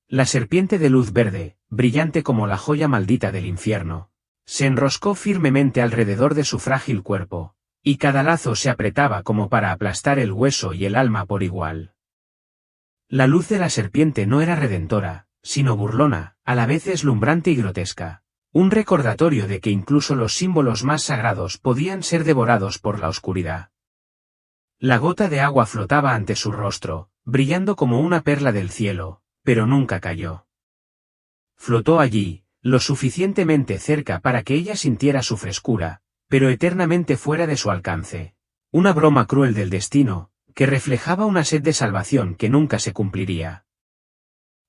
[SPEAKER 1] La serpiente de luz verde, brillante como la joya maldita del infierno, se enroscó firmemente alrededor de su frágil cuerpo, y cada lazo se apretaba como para aplastar el hueso y el alma por igual. La luz de la serpiente no era redentora, sino burlona, a la vez deslumbrante y grotesca. Un recordatorio de que incluso los símbolos más sagrados podían ser devorados por la oscuridad. La gota de agua flotaba ante su rostro, brillando como una perla del cielo, pero nunca cayó. Flotó allí, lo suficientemente cerca para que ella sintiera su frescura, pero eternamente fuera de su alcance. Una broma cruel del destino, que reflejaba una sed de salvación que nunca se cumpliría.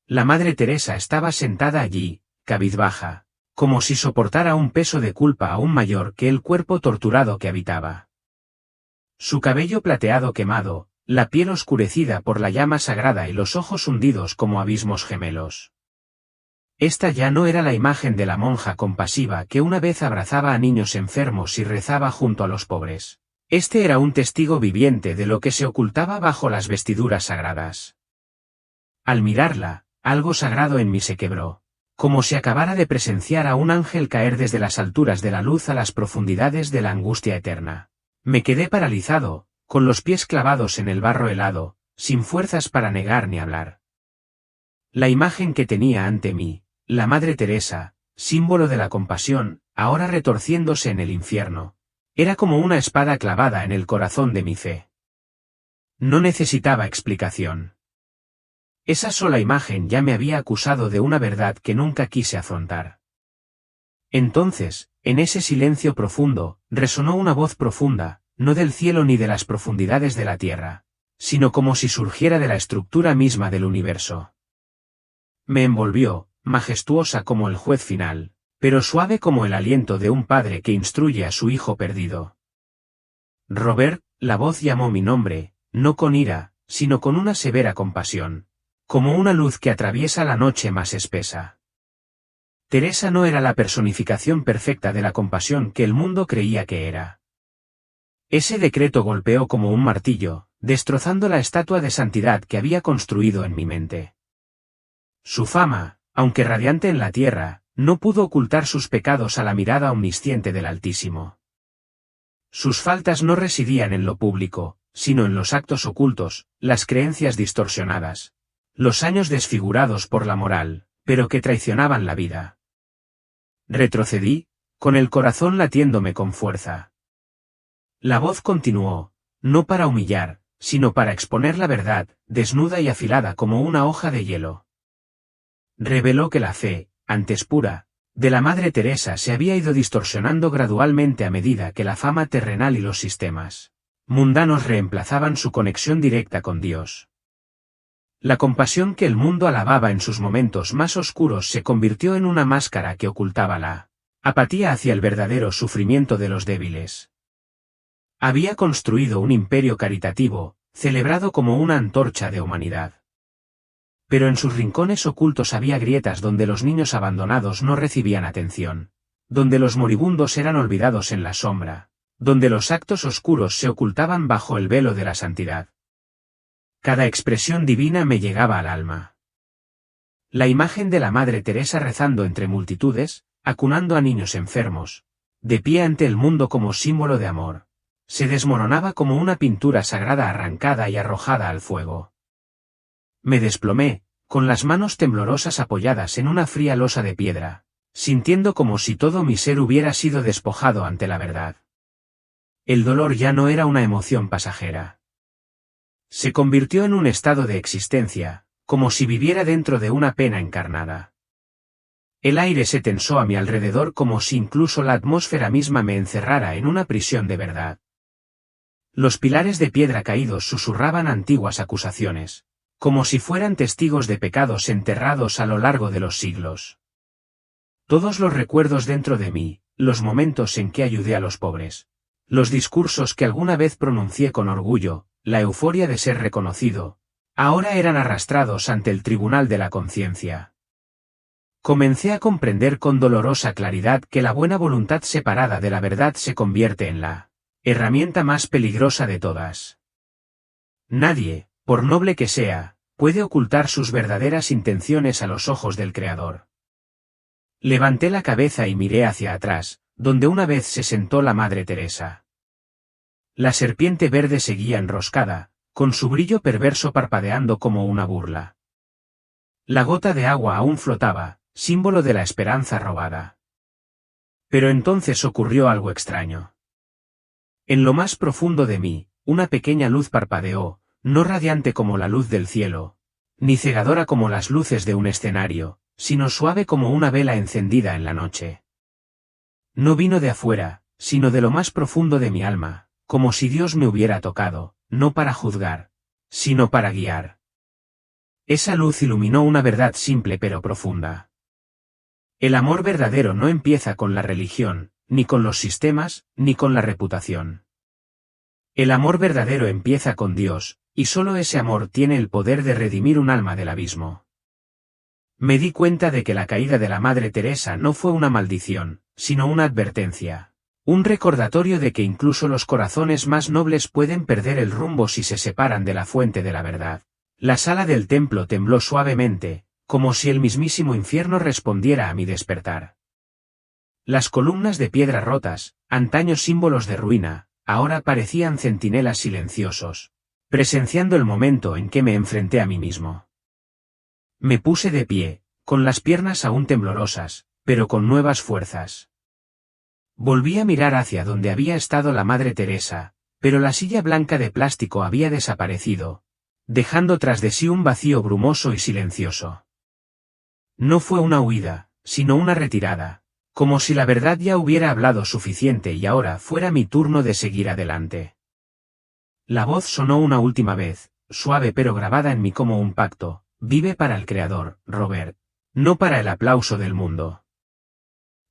[SPEAKER 1] La Madre Teresa estaba sentada allí, cabizbaja, como si soportara un peso de culpa aún mayor que el cuerpo torturado que habitaba. Su cabello plateado quemado, la piel oscurecida por la llama sagrada y los ojos hundidos como abismos gemelos. Esta ya no era la imagen de la monja compasiva que una vez abrazaba a niños enfermos y rezaba junto a los pobres. Este era un testigo viviente de lo que se ocultaba bajo las vestiduras sagradas. Al mirarla, algo sagrado en mí se quebró. Como si acabara de presenciar a un ángel caer desde las alturas de la luz a las profundidades de la angustia eterna. Me quedé paralizado, con los pies clavados en el barro helado, sin fuerzas para negar ni hablar. La imagen que tenía ante mí, la Madre Teresa, símbolo de la compasión, ahora retorciéndose en el infierno, era como una espada clavada en el corazón de mi fe. No necesitaba explicación. Esa sola imagen ya me había acusado de una verdad que nunca quise afrontar. Entonces, en ese silencio profundo, resonó una voz profunda, no del cielo ni de las profundidades de la tierra, sino como si surgiera de la estructura misma del universo. Me envolvió, majestuosa como el juez final, pero suave como el aliento de un padre que instruye a su hijo perdido. Robert, la voz llamó mi nombre, no con ira, sino con una severa compasión. Como una luz que atraviesa la noche más espesa. Teresa no era la personificación perfecta de la compasión que el mundo creía que era. Ese decreto golpeó como un martillo, destrozando la estatua de santidad que había construido en mi mente. Su fama, aunque radiante en la tierra, no pudo ocultar sus pecados a la mirada omnisciente del Altísimo. Sus faltas no residían en lo público, sino en los actos ocultos, las creencias distorsionadas. Los años desfigurados por la moral, pero que traicionaban la vida. Retrocedí, con el corazón latiéndome con fuerza. La voz continuó, no para humillar, sino para exponer la verdad, desnuda y afilada como una hoja de hielo. Reveló que la fe, antes pura, de la Madre Teresa se había ido distorsionando gradualmente a medida que la fama terrenal y los sistemas mundanos reemplazaban su conexión directa con Dios. La compasión que el mundo alababa en sus momentos más oscuros se convirtió en una máscara que ocultaba la apatía hacia el verdadero sufrimiento de los débiles. Había construido un imperio caritativo, celebrado como una antorcha de humanidad. Pero en sus rincones ocultos había grietas donde los niños abandonados no recibían atención, donde los moribundos eran olvidados en la sombra, donde los actos oscuros se ocultaban bajo el velo de la santidad. Cada expresión divina me llegaba al alma. La imagen de la Madre Teresa rezando entre multitudes, acunando a niños enfermos, de pie ante el mundo como símbolo de amor, se desmoronaba como una pintura sagrada arrancada y arrojada al fuego. Me desplomé, con las manos temblorosas apoyadas en una fría losa de piedra, sintiendo como si todo mi ser hubiera sido despojado ante la verdad. El dolor ya no era una emoción pasajera. Se convirtió en un estado de existencia, como si viviera dentro de una pena encarnada. El aire se tensó a mi alrededor como si incluso la atmósfera misma me encerrara en una prisión de verdad. Los pilares de piedra caídos susurraban antiguas acusaciones, como si fueran testigos de pecados enterrados a lo largo de los siglos. Todos los recuerdos dentro de mí, los momentos en que ayudé a los pobres, los discursos que alguna vez pronuncié con orgullo, la euforia de ser reconocido, ahora eran arrastrados ante el tribunal de la conciencia. Comencé a comprender con dolorosa claridad que la buena voluntad separada de la verdad se convierte en la herramienta más peligrosa de todas. Nadie, por noble que sea, puede ocultar sus verdaderas intenciones a los ojos del Creador. Levanté la cabeza y miré hacia atrás, donde una vez se sentó la Madre Teresa. La serpiente verde seguía enroscada, con su brillo perverso parpadeando como una burla. La gota de agua aún flotaba, símbolo de la esperanza robada. Pero entonces ocurrió algo extraño. En lo más profundo de mí, una pequeña luz parpadeó, no radiante como la luz del cielo, ni cegadora como las luces de un escenario, sino suave como una vela encendida en la noche. No vino de afuera, sino de lo más profundo de mi alma, como si Dios me hubiera tocado, no para juzgar, sino para guiar. Esa luz iluminó una verdad simple pero profunda. El amor verdadero no empieza con la religión, ni con los sistemas, ni con la reputación. El amor verdadero empieza con Dios, y solo ese amor tiene el poder de redimir un alma del abismo. Me di cuenta de que la caída de la Madre Teresa no fue una maldición, sino una advertencia, un recordatorio de que incluso los corazones más nobles pueden perder el rumbo si se separan de la fuente de la verdad. La sala del templo tembló suavemente, como si el mismísimo infierno respondiera a mi despertar. Las columnas de piedra rotas, antaño símbolos de ruina, ahora parecían centinelas silenciosos, presenciando el momento en que me enfrenté a mí mismo. Me puse de pie, con las piernas aún temblorosas, pero con nuevas fuerzas. Volví a mirar hacia donde había estado la Madre Teresa, pero la silla blanca de plástico había desaparecido, dejando tras de sí un vacío brumoso y silencioso. No fue una huida, sino una retirada, como si la verdad ya hubiera hablado suficiente y ahora fuera mi turno de seguir adelante. La voz sonó una última vez, suave pero grabada en mí como un pacto: vive para el Creador, Robert, no para el aplauso del mundo.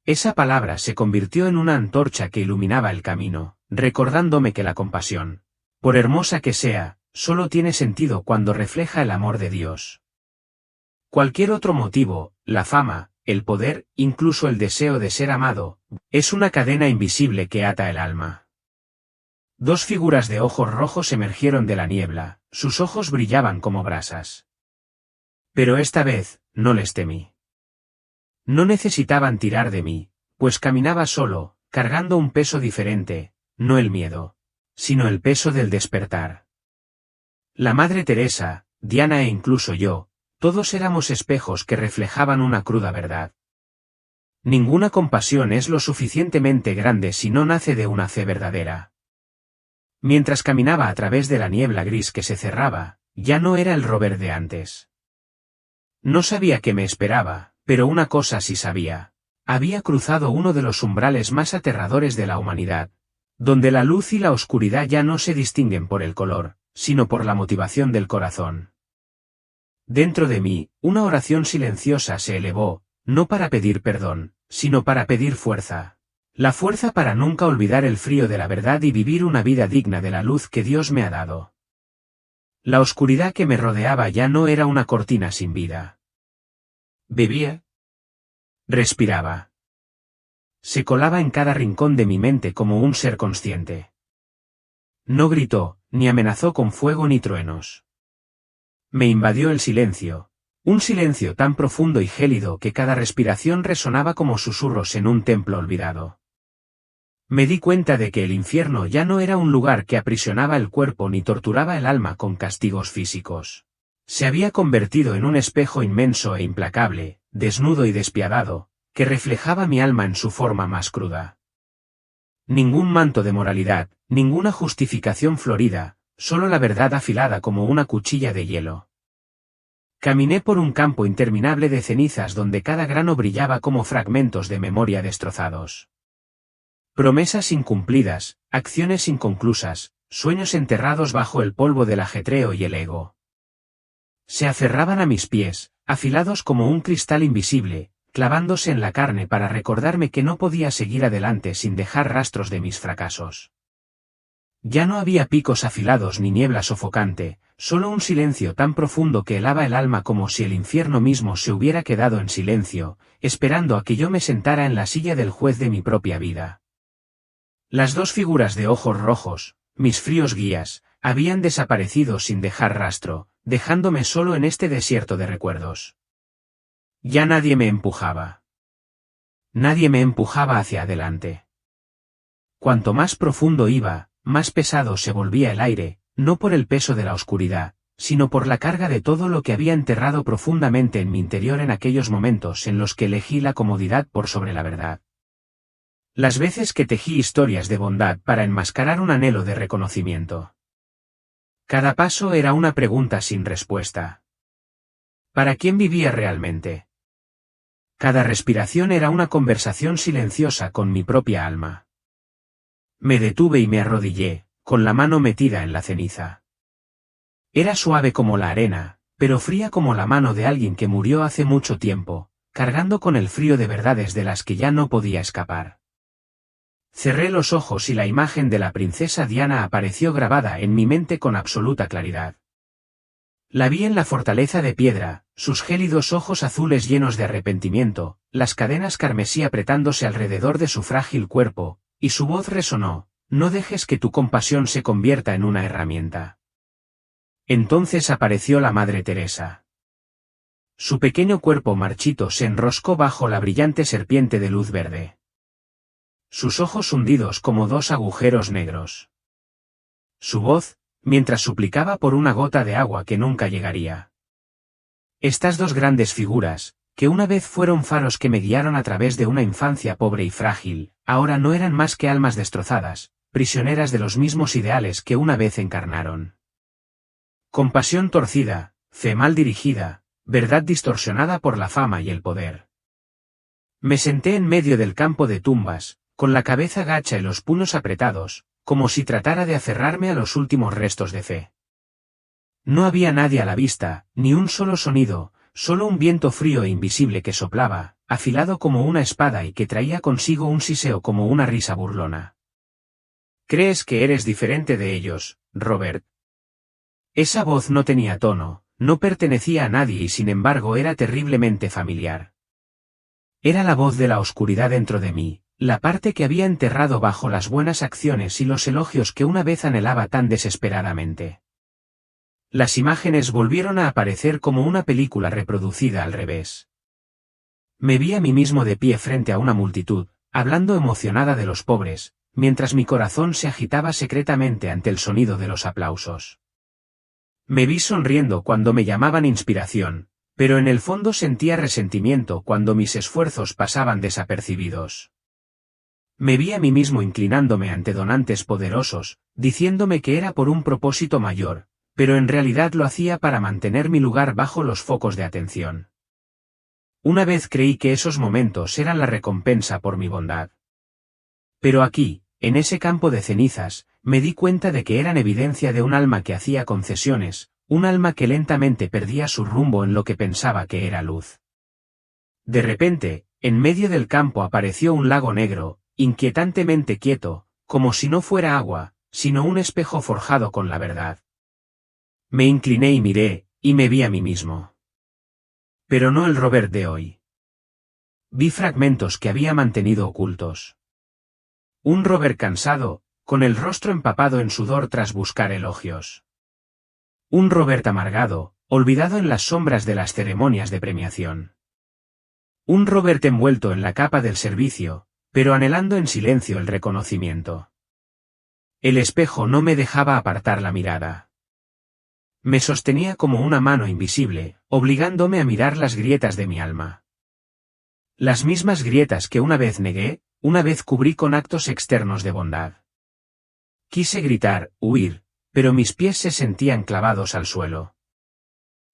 [SPEAKER 1] Esa palabra se convirtió en una antorcha que iluminaba el camino, recordándome que la compasión, por hermosa que sea, solo tiene sentido cuando refleja el amor de Dios. Cualquier otro motivo, la fama, el poder, incluso el deseo de ser amado, es una cadena invisible que ata el alma. Dos figuras de ojos rojos emergieron de la niebla, sus ojos brillaban como brasas. Pero esta vez, no les temí. No necesitaban tirar de mí, pues caminaba solo, cargando un peso diferente, no el miedo, sino el peso del despertar. La Madre Teresa, Diana e incluso yo, todos éramos espejos que reflejaban una cruda verdad. Ninguna compasión es lo suficientemente grande si no nace de una fe verdadera. Mientras caminaba a través de la niebla gris que se cerraba, ya no era el Robert de antes. No sabía qué me esperaba, pero una cosa sí sabía: Había cruzado uno de los umbrales más aterradores de la humanidad, donde la luz y la oscuridad ya no se distinguen por el color, sino por la motivación del corazón. Dentro de mí, una oración silenciosa se elevó, no para pedir perdón, sino para pedir fuerza. La fuerza para nunca olvidar el frío de la verdad y vivir una vida digna de la luz que Dios me ha dado. La oscuridad que me rodeaba ya no era una cortina sin vida. Bebía. Respiraba. Se colaba en cada rincón de mi mente como un ser consciente. No gritó, ni amenazó con fuego ni truenos. Me invadió el silencio, un silencio tan profundo y gélido que cada respiración resonaba como susurros en un templo olvidado. Me di cuenta de que el infierno ya no era un lugar que aprisionaba el cuerpo ni torturaba el alma con castigos físicos. Se había convertido en un espejo inmenso e implacable, desnudo y despiadado, que reflejaba mi alma en su forma más cruda. Ningún manto de moralidad, ninguna justificación florida, solo la verdad afilada como una cuchilla de hielo. Caminé por un campo interminable de cenizas donde cada grano brillaba como fragmentos de memoria destrozados. Promesas incumplidas, acciones inconclusas, sueños enterrados bajo el polvo del ajetreo y el ego. Se aferraban a mis pies, afilados como un cristal invisible, clavándose en la carne para recordarme que no podía seguir adelante sin dejar rastros de mis fracasos. Ya no había picos afilados ni niebla sofocante, solo un silencio tan profundo que helaba el alma como si el infierno mismo se hubiera quedado en silencio, esperando a que yo me sentara en la silla del juez de mi propia vida. Las dos figuras de ojos rojos, mis fríos guías, habían desaparecido sin dejar rastro, dejándome solo en este desierto de recuerdos. Ya nadie me empujaba. Nadie me empujaba hacia adelante. Cuanto más profundo iba, más pesado se volvía el aire, no por el peso de la oscuridad, sino por la carga de todo lo que había enterrado profundamente en mi interior en aquellos momentos en los que elegí la comodidad por sobre la verdad. Las veces que tejí historias de bondad para enmascarar un anhelo de reconocimiento. Cada paso era una pregunta sin respuesta. ¿Para quién vivía realmente? Cada respiración era una conversación silenciosa con mi propia alma. Me detuve y me arrodillé, con la mano metida en la ceniza. Era suave como la arena, pero fría como la mano de alguien que murió hace mucho tiempo, cargando con el frío de verdades de las que ya no podía escapar. Cerré los ojos y la imagen de la princesa Diana apareció grabada en mi mente con absoluta claridad. La vi en la fortaleza de piedra, sus gélidos ojos azules llenos de arrepentimiento, las cadenas carmesí apretándose alrededor de su frágil cuerpo, y su voz resonó: no dejes que tu compasión se convierta en una herramienta. Entonces apareció la Madre Teresa. Su pequeño cuerpo marchito se enroscó bajo la brillante serpiente de luz verde. Sus ojos hundidos como dos agujeros negros. Su voz, mientras suplicaba por una gota de agua que nunca llegaría. Estas dos grandes figuras, que una vez fueron faros que me guiaron a través de una infancia pobre y frágil, ahora no eran más que almas destrozadas, prisioneras de los mismos ideales que una vez encarnaron. Compasión torcida, fe mal dirigida, verdad distorsionada por la fama y el poder. Me senté en medio del campo de tumbas, con la cabeza gacha y los puños apretados, como si tratara de aferrarme a los últimos restos de fe. No había nadie a la vista, ni un solo sonido, solo un viento frío e invisible que soplaba, afilado como una espada y que traía consigo un siseo como una risa burlona. ¿Crees que eres diferente de ellos, Robert? Esa voz no tenía tono, no pertenecía a nadie y sin embargo era terriblemente familiar. Era la voz de la oscuridad dentro de mí, la parte que había enterrado bajo las buenas acciones y los elogios que una vez anhelaba tan desesperadamente. Las imágenes volvieron a aparecer como una película reproducida al revés. Me vi a mí mismo de pie frente a una multitud, hablando emocionada de los pobres, mientras mi corazón se agitaba secretamente ante el sonido de los aplausos. Me vi sonriendo cuando me llamaban inspiración, pero en el fondo sentía resentimiento cuando mis esfuerzos pasaban desapercibidos. Me vi a mí mismo inclinándome ante donantes poderosos, diciéndome que era por un propósito mayor, pero en realidad lo hacía para mantener mi lugar bajo los focos de atención. Una vez creí que esos momentos eran la recompensa por mi bondad. Pero aquí, en ese campo de cenizas, me di cuenta de que eran evidencia de un alma que hacía concesiones, un alma que lentamente perdía su rumbo en lo que pensaba que era luz. De repente, en medio del campo apareció un lago negro, inquietantemente quieto, como si no fuera agua, sino un espejo forjado con la verdad. Me incliné y miré, y me vi a mí mismo. Pero no el Robert de hoy. Vi fragmentos que había mantenido ocultos. Un Robert cansado, con el rostro empapado en sudor tras buscar elogios. Un Robert amargado, olvidado en las sombras de las ceremonias de premiación. Un Robert envuelto en la capa del servicio, pero anhelando en silencio el reconocimiento. El espejo no me dejaba apartar la mirada. Me sostenía como una mano invisible, obligándome a mirar las grietas de mi alma. Las mismas grietas que una vez negué, una vez cubrí con actos externos de bondad. Quise gritar, huir, pero mis pies se sentían clavados al suelo.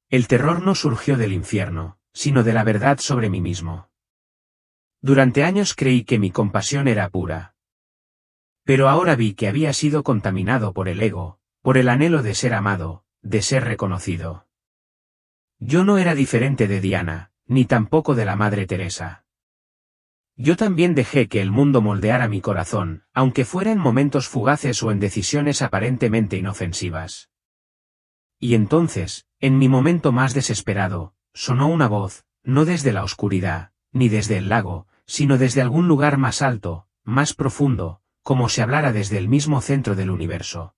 [SPEAKER 1] El terror no surgió del infierno, sino de la verdad sobre mí mismo. Durante años creí que mi compasión era pura. Pero ahora vi que había sido contaminado por el ego, por el anhelo de ser amado, de ser reconocido. Yo no era diferente de Diana, ni tampoco de la Madre Teresa. Yo también dejé que el mundo moldeara mi corazón, aunque fuera en momentos fugaces o en decisiones aparentemente inofensivas. Y entonces, en mi momento más desesperado, sonó una voz, no desde la oscuridad, ni desde el lago, sino desde algún lugar más alto, más profundo, como si hablara desde el mismo centro del universo.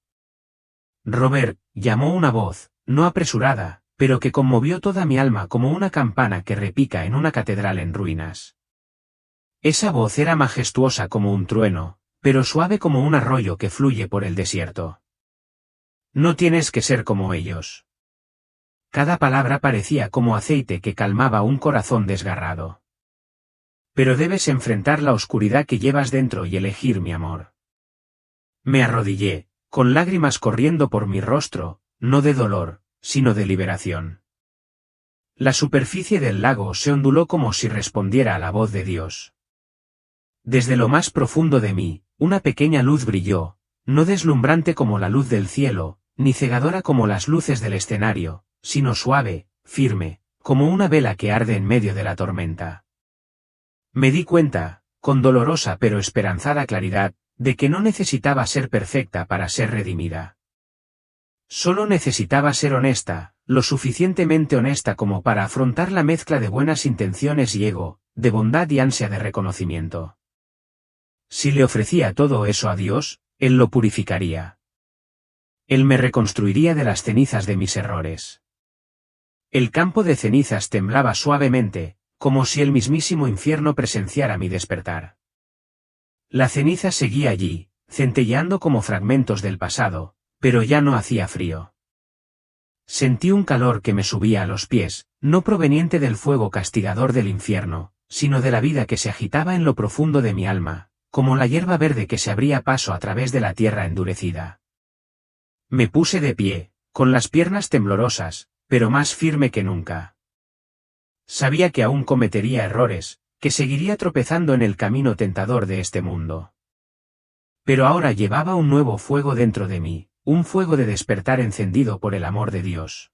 [SPEAKER 1] Robert, llamó una voz, no apresurada, pero que conmovió toda mi alma como una campana que repica en una catedral en ruinas. Esa voz era majestuosa como un trueno, pero suave como un arroyo que fluye por el desierto. No tienes que ser como ellos. Cada palabra parecía como aceite que calmaba un corazón desgarrado. Pero debes enfrentar la oscuridad que llevas dentro y elegir mi amor. Me arrodillé, con lágrimas corriendo por mi rostro, no de dolor, sino de liberación. La superficie del lago se onduló como si respondiera a la voz de Dios. Desde lo más profundo de mí, una pequeña luz brilló, no deslumbrante como la luz del cielo, ni cegadora como las luces del escenario, sino suave, firme, como una vela que arde en medio de la tormenta. Me di cuenta, con dolorosa pero esperanzada claridad, de que no necesitaba ser perfecta para ser redimida. Solo necesitaba ser honesta, lo suficientemente honesta como para afrontar la mezcla de buenas intenciones y ego, de bondad y ansia de reconocimiento. Si le ofrecía todo eso a Dios, Él lo purificaría. Él me reconstruiría de las cenizas de mis errores. El campo de cenizas temblaba suavemente, como si el mismísimo infierno presenciara mi despertar. La ceniza seguía allí, centelleando como fragmentos del pasado, pero ya no hacía frío. Sentí un calor que me subía a los pies, no proveniente del fuego castigador del infierno, sino de la vida que se agitaba en lo profundo de mi alma, como la hierba verde que se abría paso a través de la tierra endurecida. Me puse de pie, con las piernas temblorosas, pero más firme que nunca. Sabía que aún cometería errores, que seguiría tropezando en el camino tentador de este mundo. Pero ahora llevaba un nuevo fuego dentro de mí, un fuego de despertar encendido por el amor de Dios.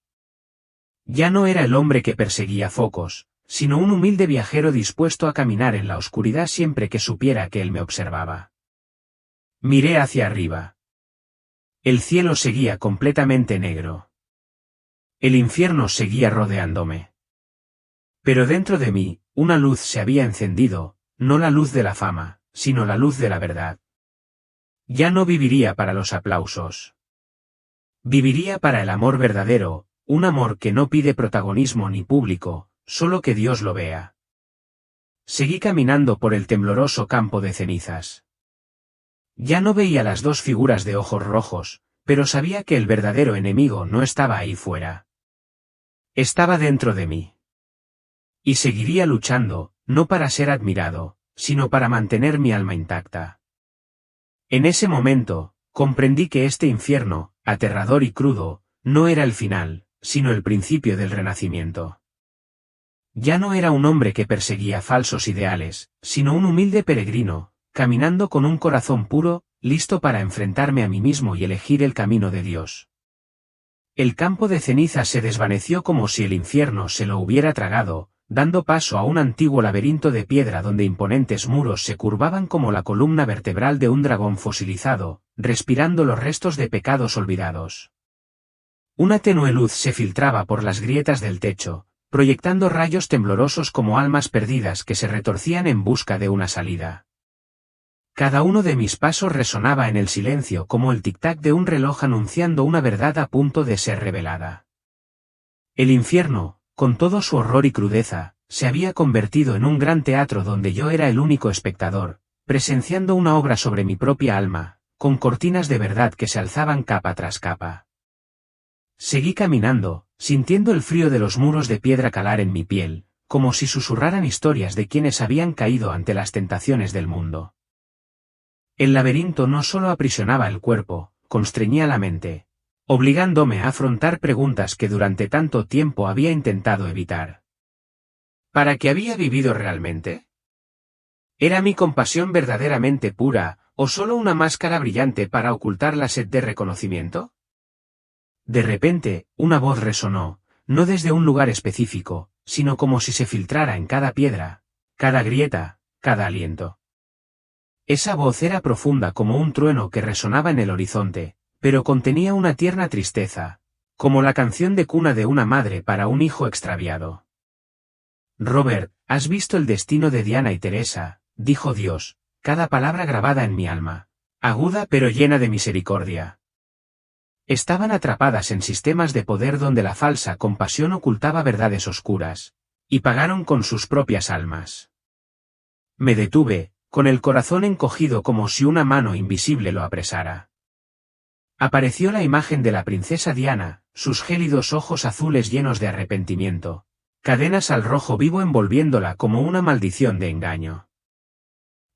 [SPEAKER 1] Ya no era el hombre que perseguía focos, sino un humilde viajero dispuesto a caminar en la oscuridad siempre que supiera que él me observaba. Miré hacia arriba. El cielo seguía completamente negro. El infierno seguía rodeándome. Pero dentro de mí, una luz se había encendido, no la luz de la fama, sino la luz de la verdad. Ya no viviría para los aplausos. Viviría para el amor verdadero, un amor que no pide protagonismo ni público, solo que Dios lo vea. Seguí caminando por el tembloroso campo de cenizas. Ya no veía las dos figuras de ojos rojos, pero sabía que el verdadero enemigo no estaba ahí fuera. Estaba dentro de mí. Y seguiría luchando, no para ser admirado, sino para mantener mi alma intacta. En ese momento, comprendí que este infierno, aterrador y crudo, no era el final, sino el principio del renacimiento. Ya no era un hombre que perseguía falsos ideales, sino un humilde peregrino, caminando con un corazón puro, listo para enfrentarme a mí mismo y elegir el camino de Dios. El campo de ceniza se desvaneció como si el infierno se lo hubiera tragado, dando paso a un antiguo laberinto de piedra donde imponentes muros se curvaban como la columna vertebral de un dragón fosilizado, respirando los restos de pecados olvidados. Una tenue luz se filtraba por las grietas del techo, proyectando rayos temblorosos como almas perdidas que se retorcían en busca de una salida. Cada uno de mis pasos resonaba en el silencio como el tic-tac de un reloj anunciando una verdad a punto de ser revelada. El infierno, con todo su horror y crudeza, se había convertido en un gran teatro donde yo era el único espectador, presenciando una obra sobre mi propia alma, con cortinas de verdad que se alzaban capa tras capa. Seguí caminando, sintiendo el frío de los muros de piedra calar en mi piel, como si susurraran historias de quienes habían caído ante las tentaciones del mundo. El laberinto no solo aprisionaba el cuerpo, constreñía la mente, obligándome a afrontar preguntas que durante tanto tiempo había intentado evitar. ¿Para qué había vivido realmente? ¿Era mi compasión verdaderamente pura, o solo una máscara brillante para ocultar la sed de reconocimiento? De repente, una voz resonó, no desde un lugar específico, sino como si se filtrara en cada piedra, cada grieta, cada aliento. Esa voz era profunda como un trueno que resonaba en el horizonte, pero contenía una tierna tristeza, como la canción de cuna de una madre para un hijo extraviado. Robert, ¿has visto el destino de Diana y Teresa?, dijo Dios, cada palabra grabada en mi alma, aguda pero llena de misericordia. Estaban atrapadas en sistemas de poder donde la falsa compasión ocultaba verdades oscuras, y pagaron con sus propias almas. Me detuve, con el corazón encogido como si una mano invisible lo apresara. Apareció la imagen de la princesa Diana, sus gélidos ojos azules llenos de arrepentimiento, cadenas al rojo vivo envolviéndola como una maldición de engaño.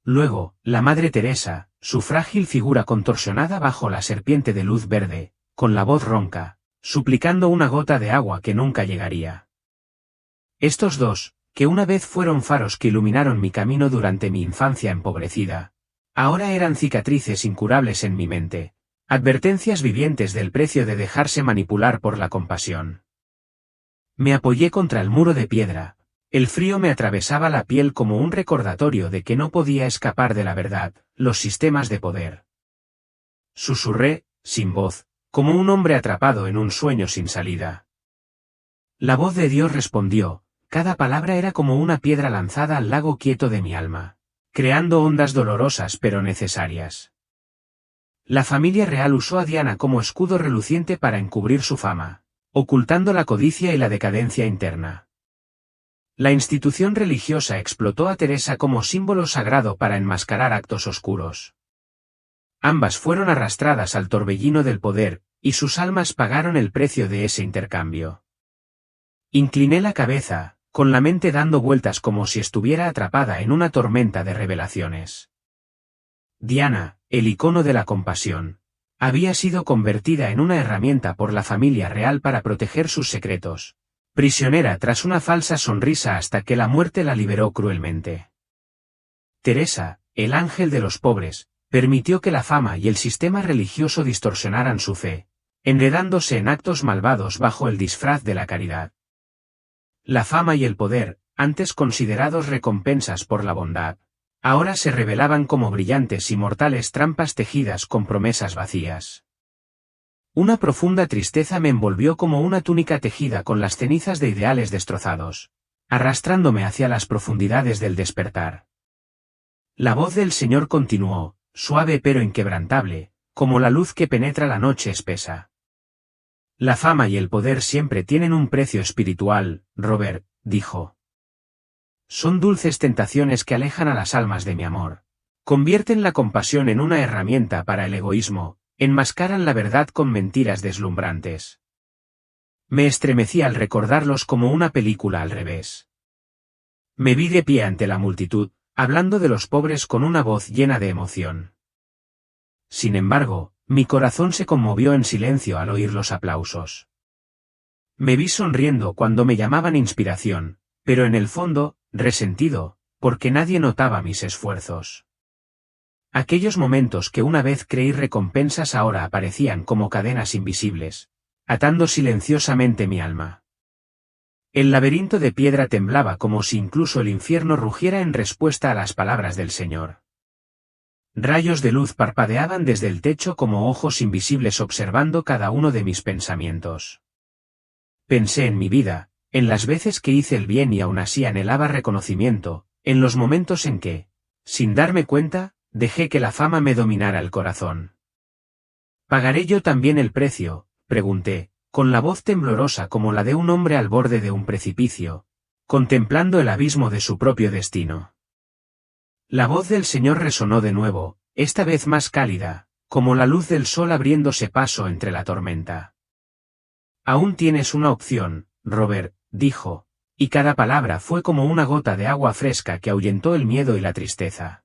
[SPEAKER 1] Luego, la Madre Teresa, su frágil figura contorsionada bajo la serpiente de luz verde, con la voz ronca, suplicando una gota de agua que nunca llegaría. Estos dos, que una vez fueron faros que iluminaron mi camino durante mi infancia empobrecida, ahora eran cicatrices incurables en mi mente, advertencias vivientes del precio de dejarse manipular por la compasión. Me apoyé contra el muro de piedra, el frío me atravesaba la piel como un recordatorio de que no podía escapar de la verdad, los sistemas de poder. Susurré, sin voz, como un hombre atrapado en un sueño sin salida. La voz de Dios respondió. Cada palabra era como una piedra lanzada al lago quieto de mi alma, creando ondas dolorosas pero necesarias. La familia real usó a Diana como escudo reluciente para encubrir su fama, ocultando la codicia y la decadencia interna. La institución religiosa explotó a Teresa como símbolo sagrado para enmascarar actos oscuros. Ambas fueron arrastradas al torbellino del poder, y sus almas pagaron el precio de ese intercambio. Incliné la cabeza, con la mente dando vueltas como si estuviera atrapada en una tormenta de revelaciones. Diana, el icono de la compasión, había sido convertida en una herramienta por la familia real para proteger sus secretos, prisionera tras una falsa sonrisa hasta que la muerte la liberó cruelmente. Teresa, el ángel de los pobres, permitió que la fama y el sistema religioso distorsionaran su fe, enredándose en actos malvados bajo el disfraz de la caridad. La fama y el poder, antes considerados recompensas por la bondad, ahora se revelaban como brillantes y mortales trampas tejidas con promesas vacías. Una profunda tristeza me envolvió como una túnica tejida con las cenizas de ideales destrozados, arrastrándome hacia las profundidades del despertar. La voz del Señor continuó, suave pero inquebrantable, como la luz que penetra la noche espesa. La fama y el poder siempre tienen un precio espiritual, Robert, dijo. Son dulces tentaciones que alejan a las almas de mi amor. Convierten la compasión en una herramienta para el egoísmo, enmascaran la verdad con mentiras deslumbrantes. Me estremecí al recordarlos como una película al revés. Me vi de pie ante la multitud, hablando de los pobres con una voz llena de emoción. Sin embargo, mi corazón se conmovió en silencio al oír los aplausos. Me vi sonriendo cuando me llamaban inspiración, Pero en el fondo, resentido, porque nadie notaba mis esfuerzos. Aquellos momentos que una vez creí recompensas ahora aparecían como cadenas invisibles, atando silenciosamente mi alma. El laberinto de piedra temblaba como si incluso el infierno rugiera en respuesta a las palabras del Señor. Rayos de luz parpadeaban desde el techo como ojos invisibles observando cada uno de mis pensamientos. Pensé en mi vida, en las veces que hice el bien y aún así anhelaba reconocimiento, en los momentos en que, sin darme cuenta, dejé que la fama me dominara el corazón. ¿Pagaré yo también el precio?, pregunté, con la voz temblorosa como la de un hombre al borde de un precipicio, contemplando el abismo de su propio destino. La voz del Señor resonó de nuevo, esta vez más cálida, como la luz del sol abriéndose paso entre la tormenta. Aún tienes una opción, Robert, dijo, y cada palabra fue como una gota de agua fresca que ahuyentó el miedo y la tristeza.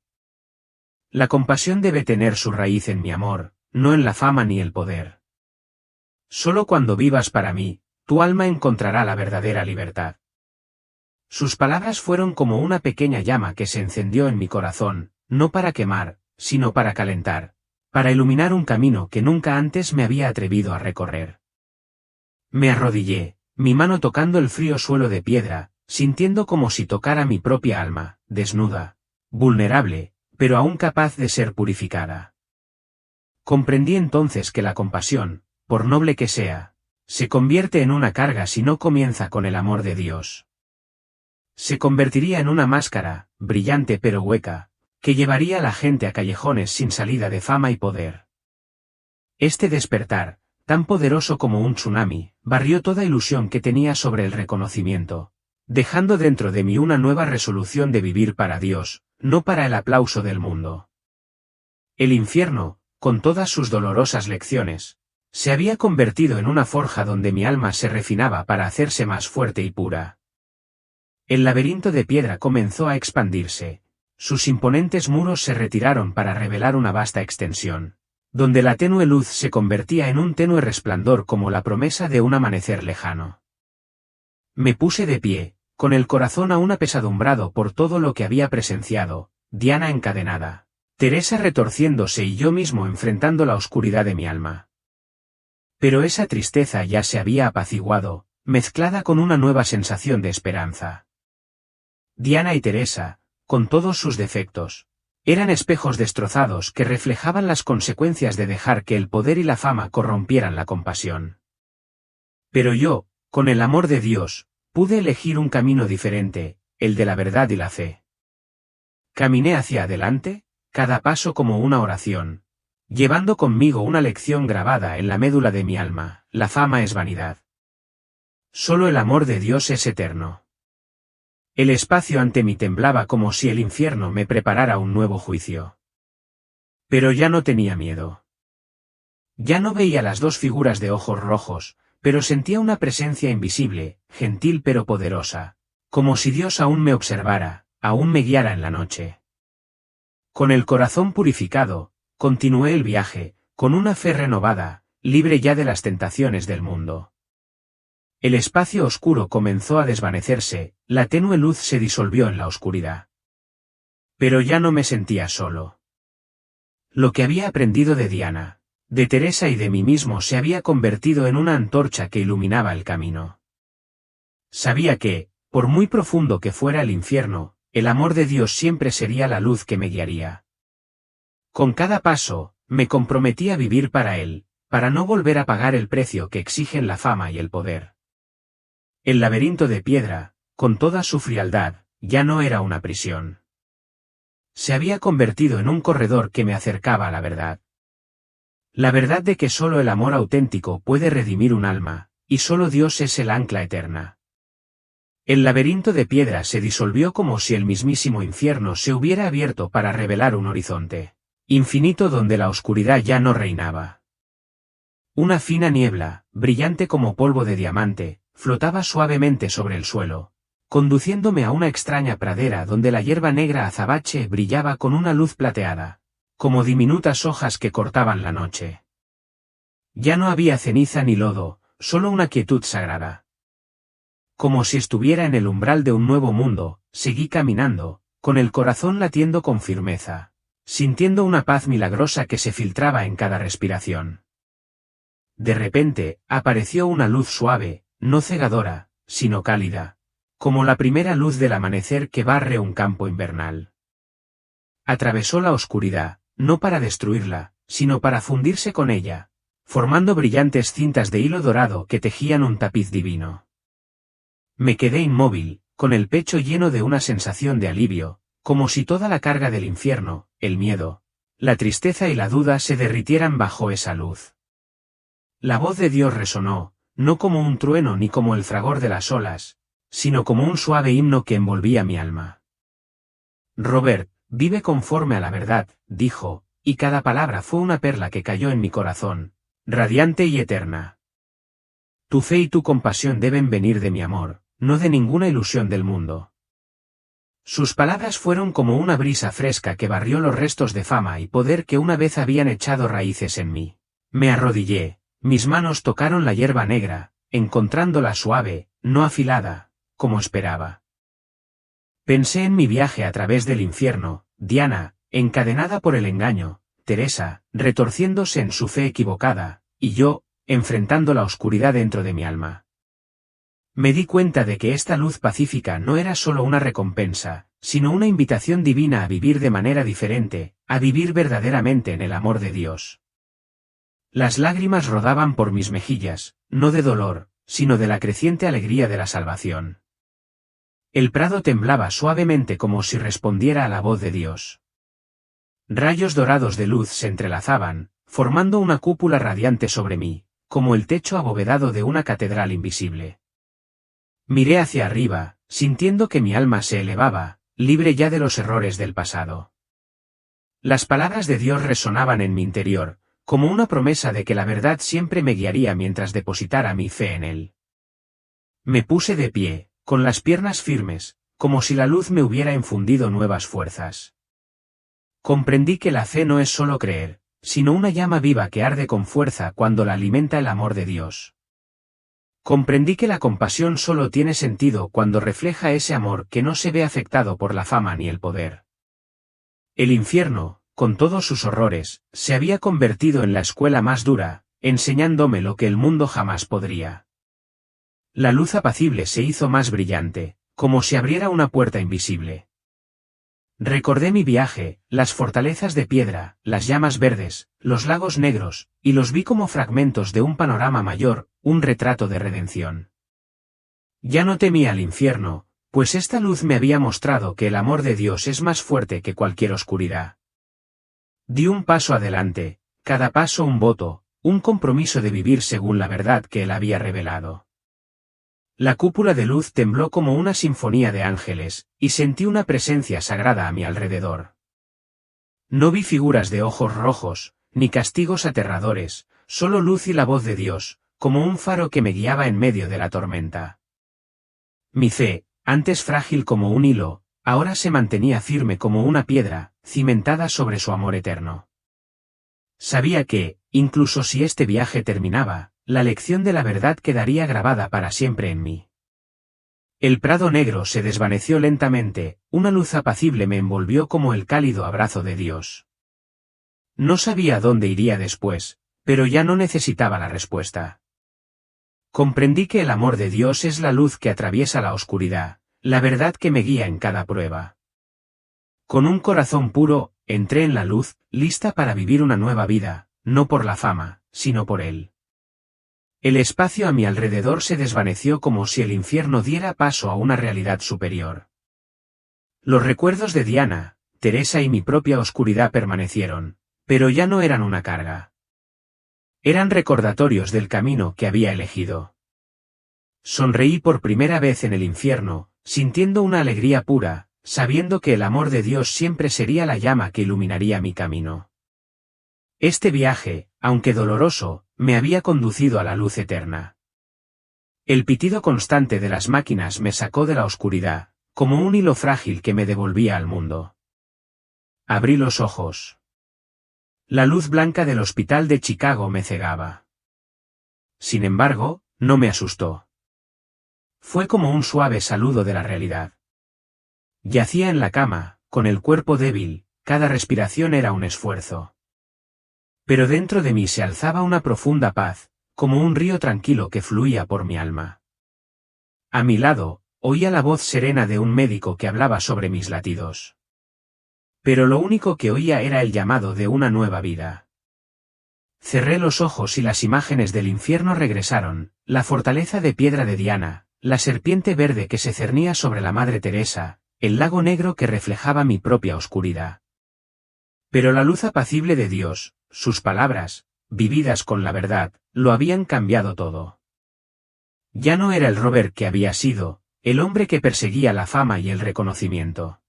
[SPEAKER 1] La compasión debe tener su raíz en mi amor, no en la fama ni el poder. Solo cuando vivas para mí, tu alma encontrará la verdadera libertad. Sus palabras fueron como una pequeña llama que se encendió en mi corazón, no para quemar, sino para calentar, para iluminar un camino que nunca antes me había atrevido a recorrer. Me arrodillé, mi mano tocando el frío suelo de piedra, sintiendo como si tocara mi propia alma, desnuda, vulnerable, pero aún capaz de ser purificada. Comprendí entonces que la compasión, por noble que sea, se convierte en una carga si no comienza con el amor de Dios. Se convertiría en una máscara, brillante pero hueca, que llevaría a la gente a callejones sin salida de fama y poder. Este despertar, tan poderoso como un tsunami, barrió toda ilusión que tenía sobre el reconocimiento, dejando dentro de mí una nueva resolución de vivir para Dios, no para el aplauso del mundo. El infierno, con todas sus dolorosas lecciones, se había convertido en una forja donde mi alma se refinaba para hacerse más fuerte y pura. El laberinto de piedra comenzó a expandirse, sus imponentes muros se retiraron para revelar una vasta extensión, donde la tenue luz se convertía en un tenue resplandor como la promesa de un amanecer lejano. Me puse de pie, con el corazón aún apesadumbrado por todo lo que había presenciado, Diana encadenada, Teresa retorciéndose y yo mismo enfrentando la oscuridad de mi alma. Pero esa tristeza ya se había apaciguado, mezclada con una nueva sensación de esperanza. Diana y Teresa, con todos sus defectos, eran espejos destrozados que reflejaban las consecuencias de dejar que el poder y la fama corrompieran la compasión. Pero yo, con el amor de Dios, pude elegir un camino diferente, el de la verdad y la fe. Caminé hacia adelante, cada paso como una oración, llevando conmigo una lección grabada en la médula de mi alma: la fama es vanidad. Solo el amor de Dios es eterno. El espacio ante mí temblaba como si el infierno me preparara un nuevo juicio. Pero ya no tenía miedo. Ya no veía las dos figuras de ojos rojos, pero sentía una presencia invisible, gentil pero poderosa, como si Dios aún me observara, aún me guiara en la noche. Con el corazón purificado, continué el viaje, con una fe renovada, libre ya de las tentaciones del mundo. El espacio oscuro comenzó a desvanecerse, la tenue luz se disolvió en la oscuridad. Pero ya no me sentía solo. Lo que había aprendido de Diana, de Teresa y de mí mismo se había convertido en una antorcha que iluminaba el camino. Sabía que, por muy profundo que fuera el infierno, el amor de Dios siempre sería la luz que me guiaría. Con cada paso, me comprometí a vivir para Él, para no volver a pagar el precio que exigen la fama y el poder. El laberinto de piedra, con toda su frialdad, ya no era una prisión. Se había convertido en un corredor que me acercaba a la verdad. La verdad de que solo el amor auténtico puede redimir un alma, y solo Dios es el ancla eterna. El laberinto de piedra se disolvió como si el mismísimo infierno se hubiera abierto para revelar un horizonte infinito donde la oscuridad ya no reinaba. Una fina niebla, brillante como polvo de diamante, flotaba suavemente sobre el suelo, conduciéndome a una extraña pradera donde la hierba negra azabache brillaba con una luz plateada, como diminutas hojas que cortaban la noche. Ya no había ceniza ni lodo, solo una quietud sagrada. Como si estuviera en el umbral de un nuevo mundo, seguí caminando, con el corazón latiendo con firmeza, sintiendo una paz milagrosa que se filtraba en cada respiración. De repente, apareció una luz suave, no cegadora, sino cálida, como la primera luz del amanecer que barre un campo invernal. Atravesó la oscuridad, no para destruirla, sino para fundirse con ella, formando brillantes cintas de hilo dorado que tejían un tapiz divino. Me quedé inmóvil, con el pecho lleno de una sensación de alivio, como si toda la carga del infierno, el miedo, la tristeza y la duda se derritieran bajo esa luz. La voz de Dios resonó, no como un trueno ni como el fragor de las olas, sino como un suave himno que envolvía mi alma. Robert, vive conforme a la verdad, dijo, y cada palabra fue una perla que cayó en mi corazón, radiante y eterna. Tu fe y tu compasión deben venir de mi amor, no de ninguna ilusión del mundo. Sus palabras fueron como una brisa fresca que barrió los restos de fama y poder que una vez habían echado raíces en mí. Me arrodillé, mis manos tocaron la hierba negra, encontrándola suave, no afilada, como esperaba. Pensé en mi viaje a través del infierno, Diana, encadenada por el engaño, Teresa, retorciéndose en su fe equivocada, y yo, enfrentando la oscuridad dentro de mi alma. Me di cuenta de que esta luz pacífica no era solo una recompensa, sino una invitación divina a vivir de manera diferente, a vivir verdaderamente en el amor de Dios. Las lágrimas rodaban por mis mejillas, no de dolor, sino de la creciente alegría de la salvación. El prado temblaba suavemente como si respondiera a la voz de Dios. Rayos dorados de luz se entrelazaban, formando una cúpula radiante sobre mí, como el techo abovedado de una catedral invisible. Miré hacia arriba, sintiendo que mi alma se elevaba, libre ya de los errores del pasado. Las palabras de Dios resonaban en mi interior, como una promesa de que la verdad siempre me guiaría mientras depositara mi fe en Él. Me puse de pie, con las piernas firmes, como si la luz me hubiera infundido nuevas fuerzas. Comprendí que la fe no es solo creer, sino una llama viva que arde con fuerza cuando la alimenta el amor de Dios. Comprendí que la compasión solo tiene sentido cuando refleja ese amor que no se ve afectado por la fama ni el poder. El infierno, con todos sus horrores, se había convertido en la escuela más dura, enseñándome lo que el mundo jamás podría. La luz apacible se hizo más brillante, como si abriera una puerta invisible. Recordé mi viaje, las fortalezas de piedra, las llamas verdes, los lagos negros, y los vi como fragmentos de un panorama mayor, un retrato de redención. Ya no temía al infierno, pues esta luz me había mostrado que el amor de Dios es más fuerte que cualquier oscuridad. Di un paso adelante, cada paso un voto, un compromiso de vivir según la verdad que Él había revelado. La cúpula de luz tembló como una sinfonía de ángeles, y sentí una presencia sagrada a mi alrededor. No vi figuras de ojos rojos, ni castigos aterradores, solo luz y la voz de Dios, como un faro que me guiaba en medio de la tormenta. Mi fe, antes frágil como un hilo, ahora se mantenía firme como una piedra, cimentada sobre su amor eterno. Sabía que, incluso si este viaje terminaba, la lección de la verdad quedaría grabada para siempre en mí. El prado negro se desvaneció lentamente, una luz apacible me envolvió como el cálido abrazo de Dios. No sabía a dónde iría después, pero ya no necesitaba la respuesta. Comprendí que el amor de Dios es la luz que atraviesa la oscuridad, la verdad que me guía en cada prueba. Con un corazón puro, entré en la luz, lista para vivir una nueva vida, no por la fama, sino por Él. El espacio a mi alrededor se desvaneció como si el infierno diera paso a una realidad superior. Los recuerdos de Diana, Teresa y mi propia oscuridad permanecieron, pero ya no eran una carga. Eran recordatorios del camino que había elegido. Sonreí por primera vez en el infierno, sintiendo una alegría pura, sabiendo que el amor de Dios siempre sería la llama que iluminaría mi camino. Este viaje, aunque doloroso, me había conducido a la luz eterna. El pitido constante de las máquinas me sacó de la oscuridad, como un hilo frágil que me devolvía al mundo. Abrí los ojos. La luz blanca del hospital de Chicago me cegaba. Sin embargo, no me asustó. Fue como un suave saludo de la realidad. Yacía en la cama, con el cuerpo débil, cada respiración era un esfuerzo. Pero dentro de mí se alzaba una profunda paz, como un río tranquilo que fluía por mi alma. A mi lado, oía la voz serena de un médico que hablaba sobre mis latidos. Pero lo único que oía era el llamado de una nueva vida. Cerré los ojos y las imágenes del infierno regresaron, la fortaleza de piedra de Diana, la serpiente verde que se cernía sobre la Madre Teresa, el lago negro que reflejaba mi propia oscuridad. Pero la luz apacible de Dios, sus palabras, vividas con la verdad, lo habían cambiado todo. Ya no era el Robert que había sido, el hombre que perseguía la fama y el reconocimiento.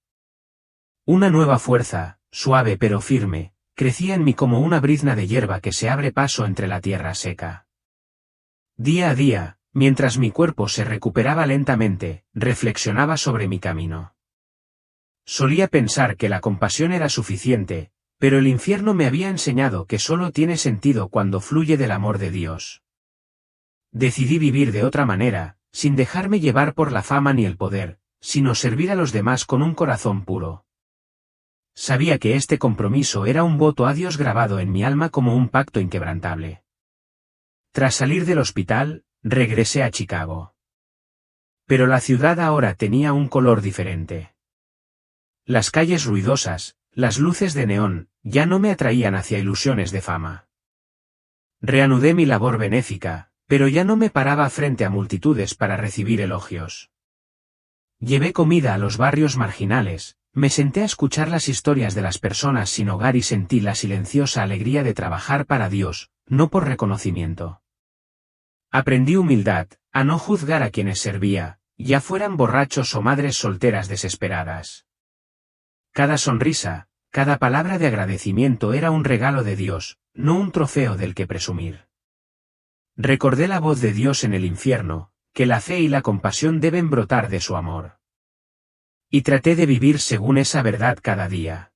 [SPEAKER 1] Una nueva fuerza, suave pero firme, crecía en mí como una brizna de hierba que se abre paso entre la tierra seca. Día a día, mientras mi cuerpo se recuperaba lentamente, reflexionaba sobre mi camino. Solía pensar que la compasión era suficiente, pero el infierno me había enseñado que solo tiene sentido cuando fluye del amor de Dios. Decidí vivir de otra manera, sin dejarme llevar por la fama ni el poder, sino servir a los demás con un corazón puro. Sabía que este compromiso era un voto a Dios grabado en mi alma como un pacto inquebrantable. Tras salir del hospital, regresé a Chicago. Pero la ciudad ahora tenía un color diferente. Las calles ruidosas, las luces de neón, ya no me atraían hacia ilusiones de fama. Reanudé mi labor benéfica, pero ya no me paraba frente a multitudes para recibir elogios. Llevé comida a los barrios marginales, me senté a escuchar las historias de las personas sin hogar y sentí la silenciosa alegría de trabajar para Dios, no por reconocimiento. Aprendí humildad, a no juzgar a quienes servía, ya fueran borrachos o madres solteras desesperadas. Cada sonrisa, cada palabra de agradecimiento era un regalo de Dios, no un trofeo del que presumir. Recordé la voz de Dios en el infierno, que la fe y la compasión deben brotar de su amor. Y traté de vivir según esa verdad cada día.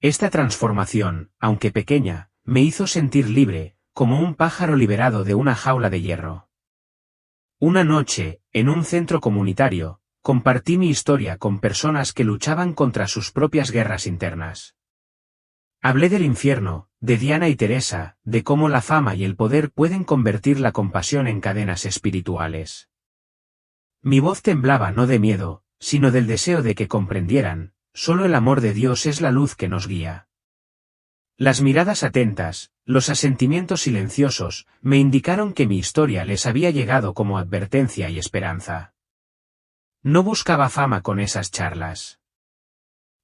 [SPEAKER 1] Esta transformación, aunque pequeña, me hizo sentir libre, como un pájaro liberado de una jaula de hierro. Una noche, en un centro comunitario, compartí mi historia con personas que luchaban contra sus propias guerras internas. Hablé del infierno, de Diana y Teresa, de cómo la fama y el poder pueden convertir la compasión en cadenas espirituales. Mi voz temblaba no de miedo, sino del deseo de que comprendieran, solo el amor de Dios es la luz que nos guía. Las miradas atentas, los asentimientos silenciosos, me indicaron que mi historia les había llegado como advertencia y esperanza. No buscaba fama con esas charlas.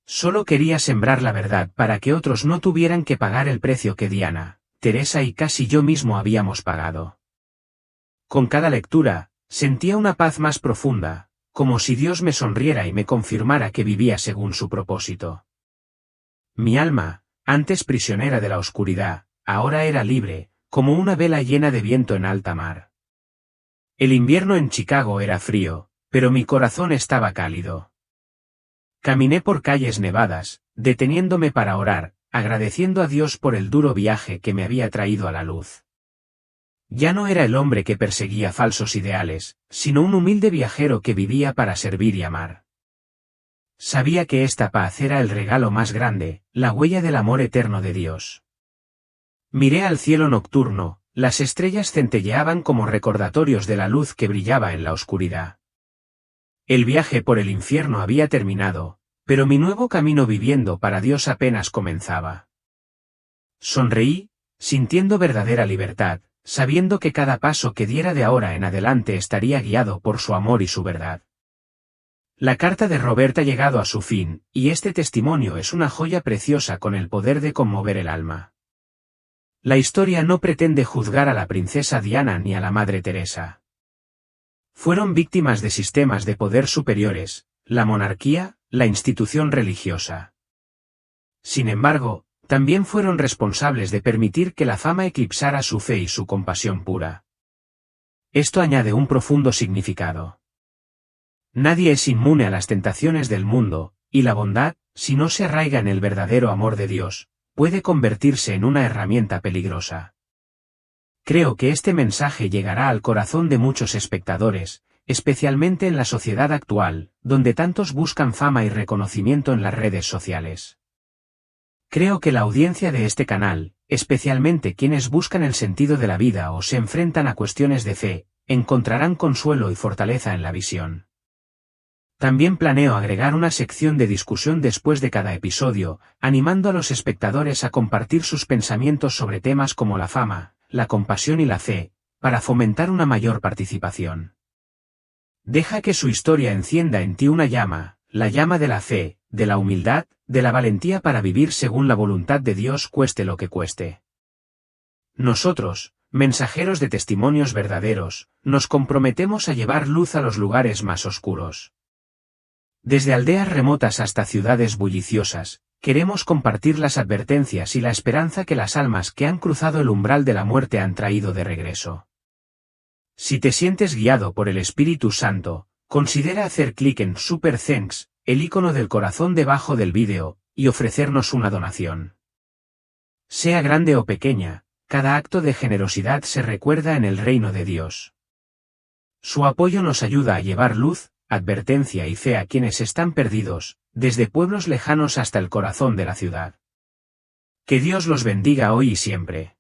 [SPEAKER 1] Solo quería sembrar la verdad para que otros no tuvieran que pagar el precio que Diana, Teresa y casi yo mismo habíamos pagado. Con cada lectura, sentía una paz más profunda, como si Dios me sonriera y me confirmara que vivía según su propósito. Mi alma, antes prisionera de la oscuridad, ahora era libre, como una vela llena de viento en alta mar. El invierno en Chicago era frío, pero mi corazón estaba cálido. Caminé por calles nevadas, deteniéndome para orar, agradeciendo a Dios por el duro viaje que me había traído a la luz. Ya no era el hombre que perseguía falsos ideales, sino un humilde viajero que vivía para servir y amar. Sabía que esta paz era el regalo más grande, la huella del amor eterno de Dios. Miré al cielo nocturno, las estrellas centelleaban como recordatorios de la luz que brillaba en la oscuridad. El viaje por el infierno había terminado, pero mi nuevo camino viviendo para Dios apenas comenzaba. Sonreí, sintiendo verdadera libertad, sabiendo que cada paso que diera de ahora en adelante estaría guiado por su amor y su verdad. La carta de Robert ha llegado a su fin, y este testimonio es una joya preciosa con el poder de conmover el alma. La historia no pretende juzgar a la princesa Diana ni a la Madre Teresa. Fueron víctimas de sistemas de poder superiores, la monarquía, la institución religiosa. Sin embargo, también fueron responsables de permitir que la fama eclipsara su fe y su compasión pura. Esto añade un profundo significado. Nadie es inmune a las tentaciones del mundo, y la bondad, si no se arraiga en el verdadero amor de Dios, puede convertirse en una herramienta peligrosa. Creo que este mensaje llegará al corazón de muchos espectadores, especialmente en la sociedad actual, donde tantos buscan fama y reconocimiento en las redes sociales. Creo que la audiencia de este canal, especialmente quienes buscan el sentido de la vida o se enfrentan a cuestiones de fe, encontrarán consuelo y fortaleza en la visión. También planeo agregar una sección de discusión después de cada episodio, animando a los espectadores a compartir sus pensamientos sobre temas como la fama, la compasión y la fe, para fomentar una mayor participación. Deja que su historia encienda en ti una llama, la llama de la fe, de la humildad, de la valentía para vivir según la voluntad de Dios cueste lo que cueste. Nosotros, mensajeros de testimonios verdaderos, nos comprometemos a llevar luz a los lugares más oscuros. Desde aldeas remotas hasta ciudades bulliciosas, queremos compartir las advertencias y la esperanza que las almas que han cruzado el umbral de la muerte han traído de regreso. Si te sientes guiado por el Espíritu Santo, considera hacer clic en Super Thanks, el icono del corazón debajo del vídeo, y ofrecernos una donación. Sea grande o pequeña, cada acto de generosidad se recuerda en el reino de Dios. Su apoyo nos ayuda a llevar luz, advertencia y fe a quienes están perdidos, desde pueblos lejanos hasta el corazón de la ciudad. Que Dios los bendiga hoy y siempre.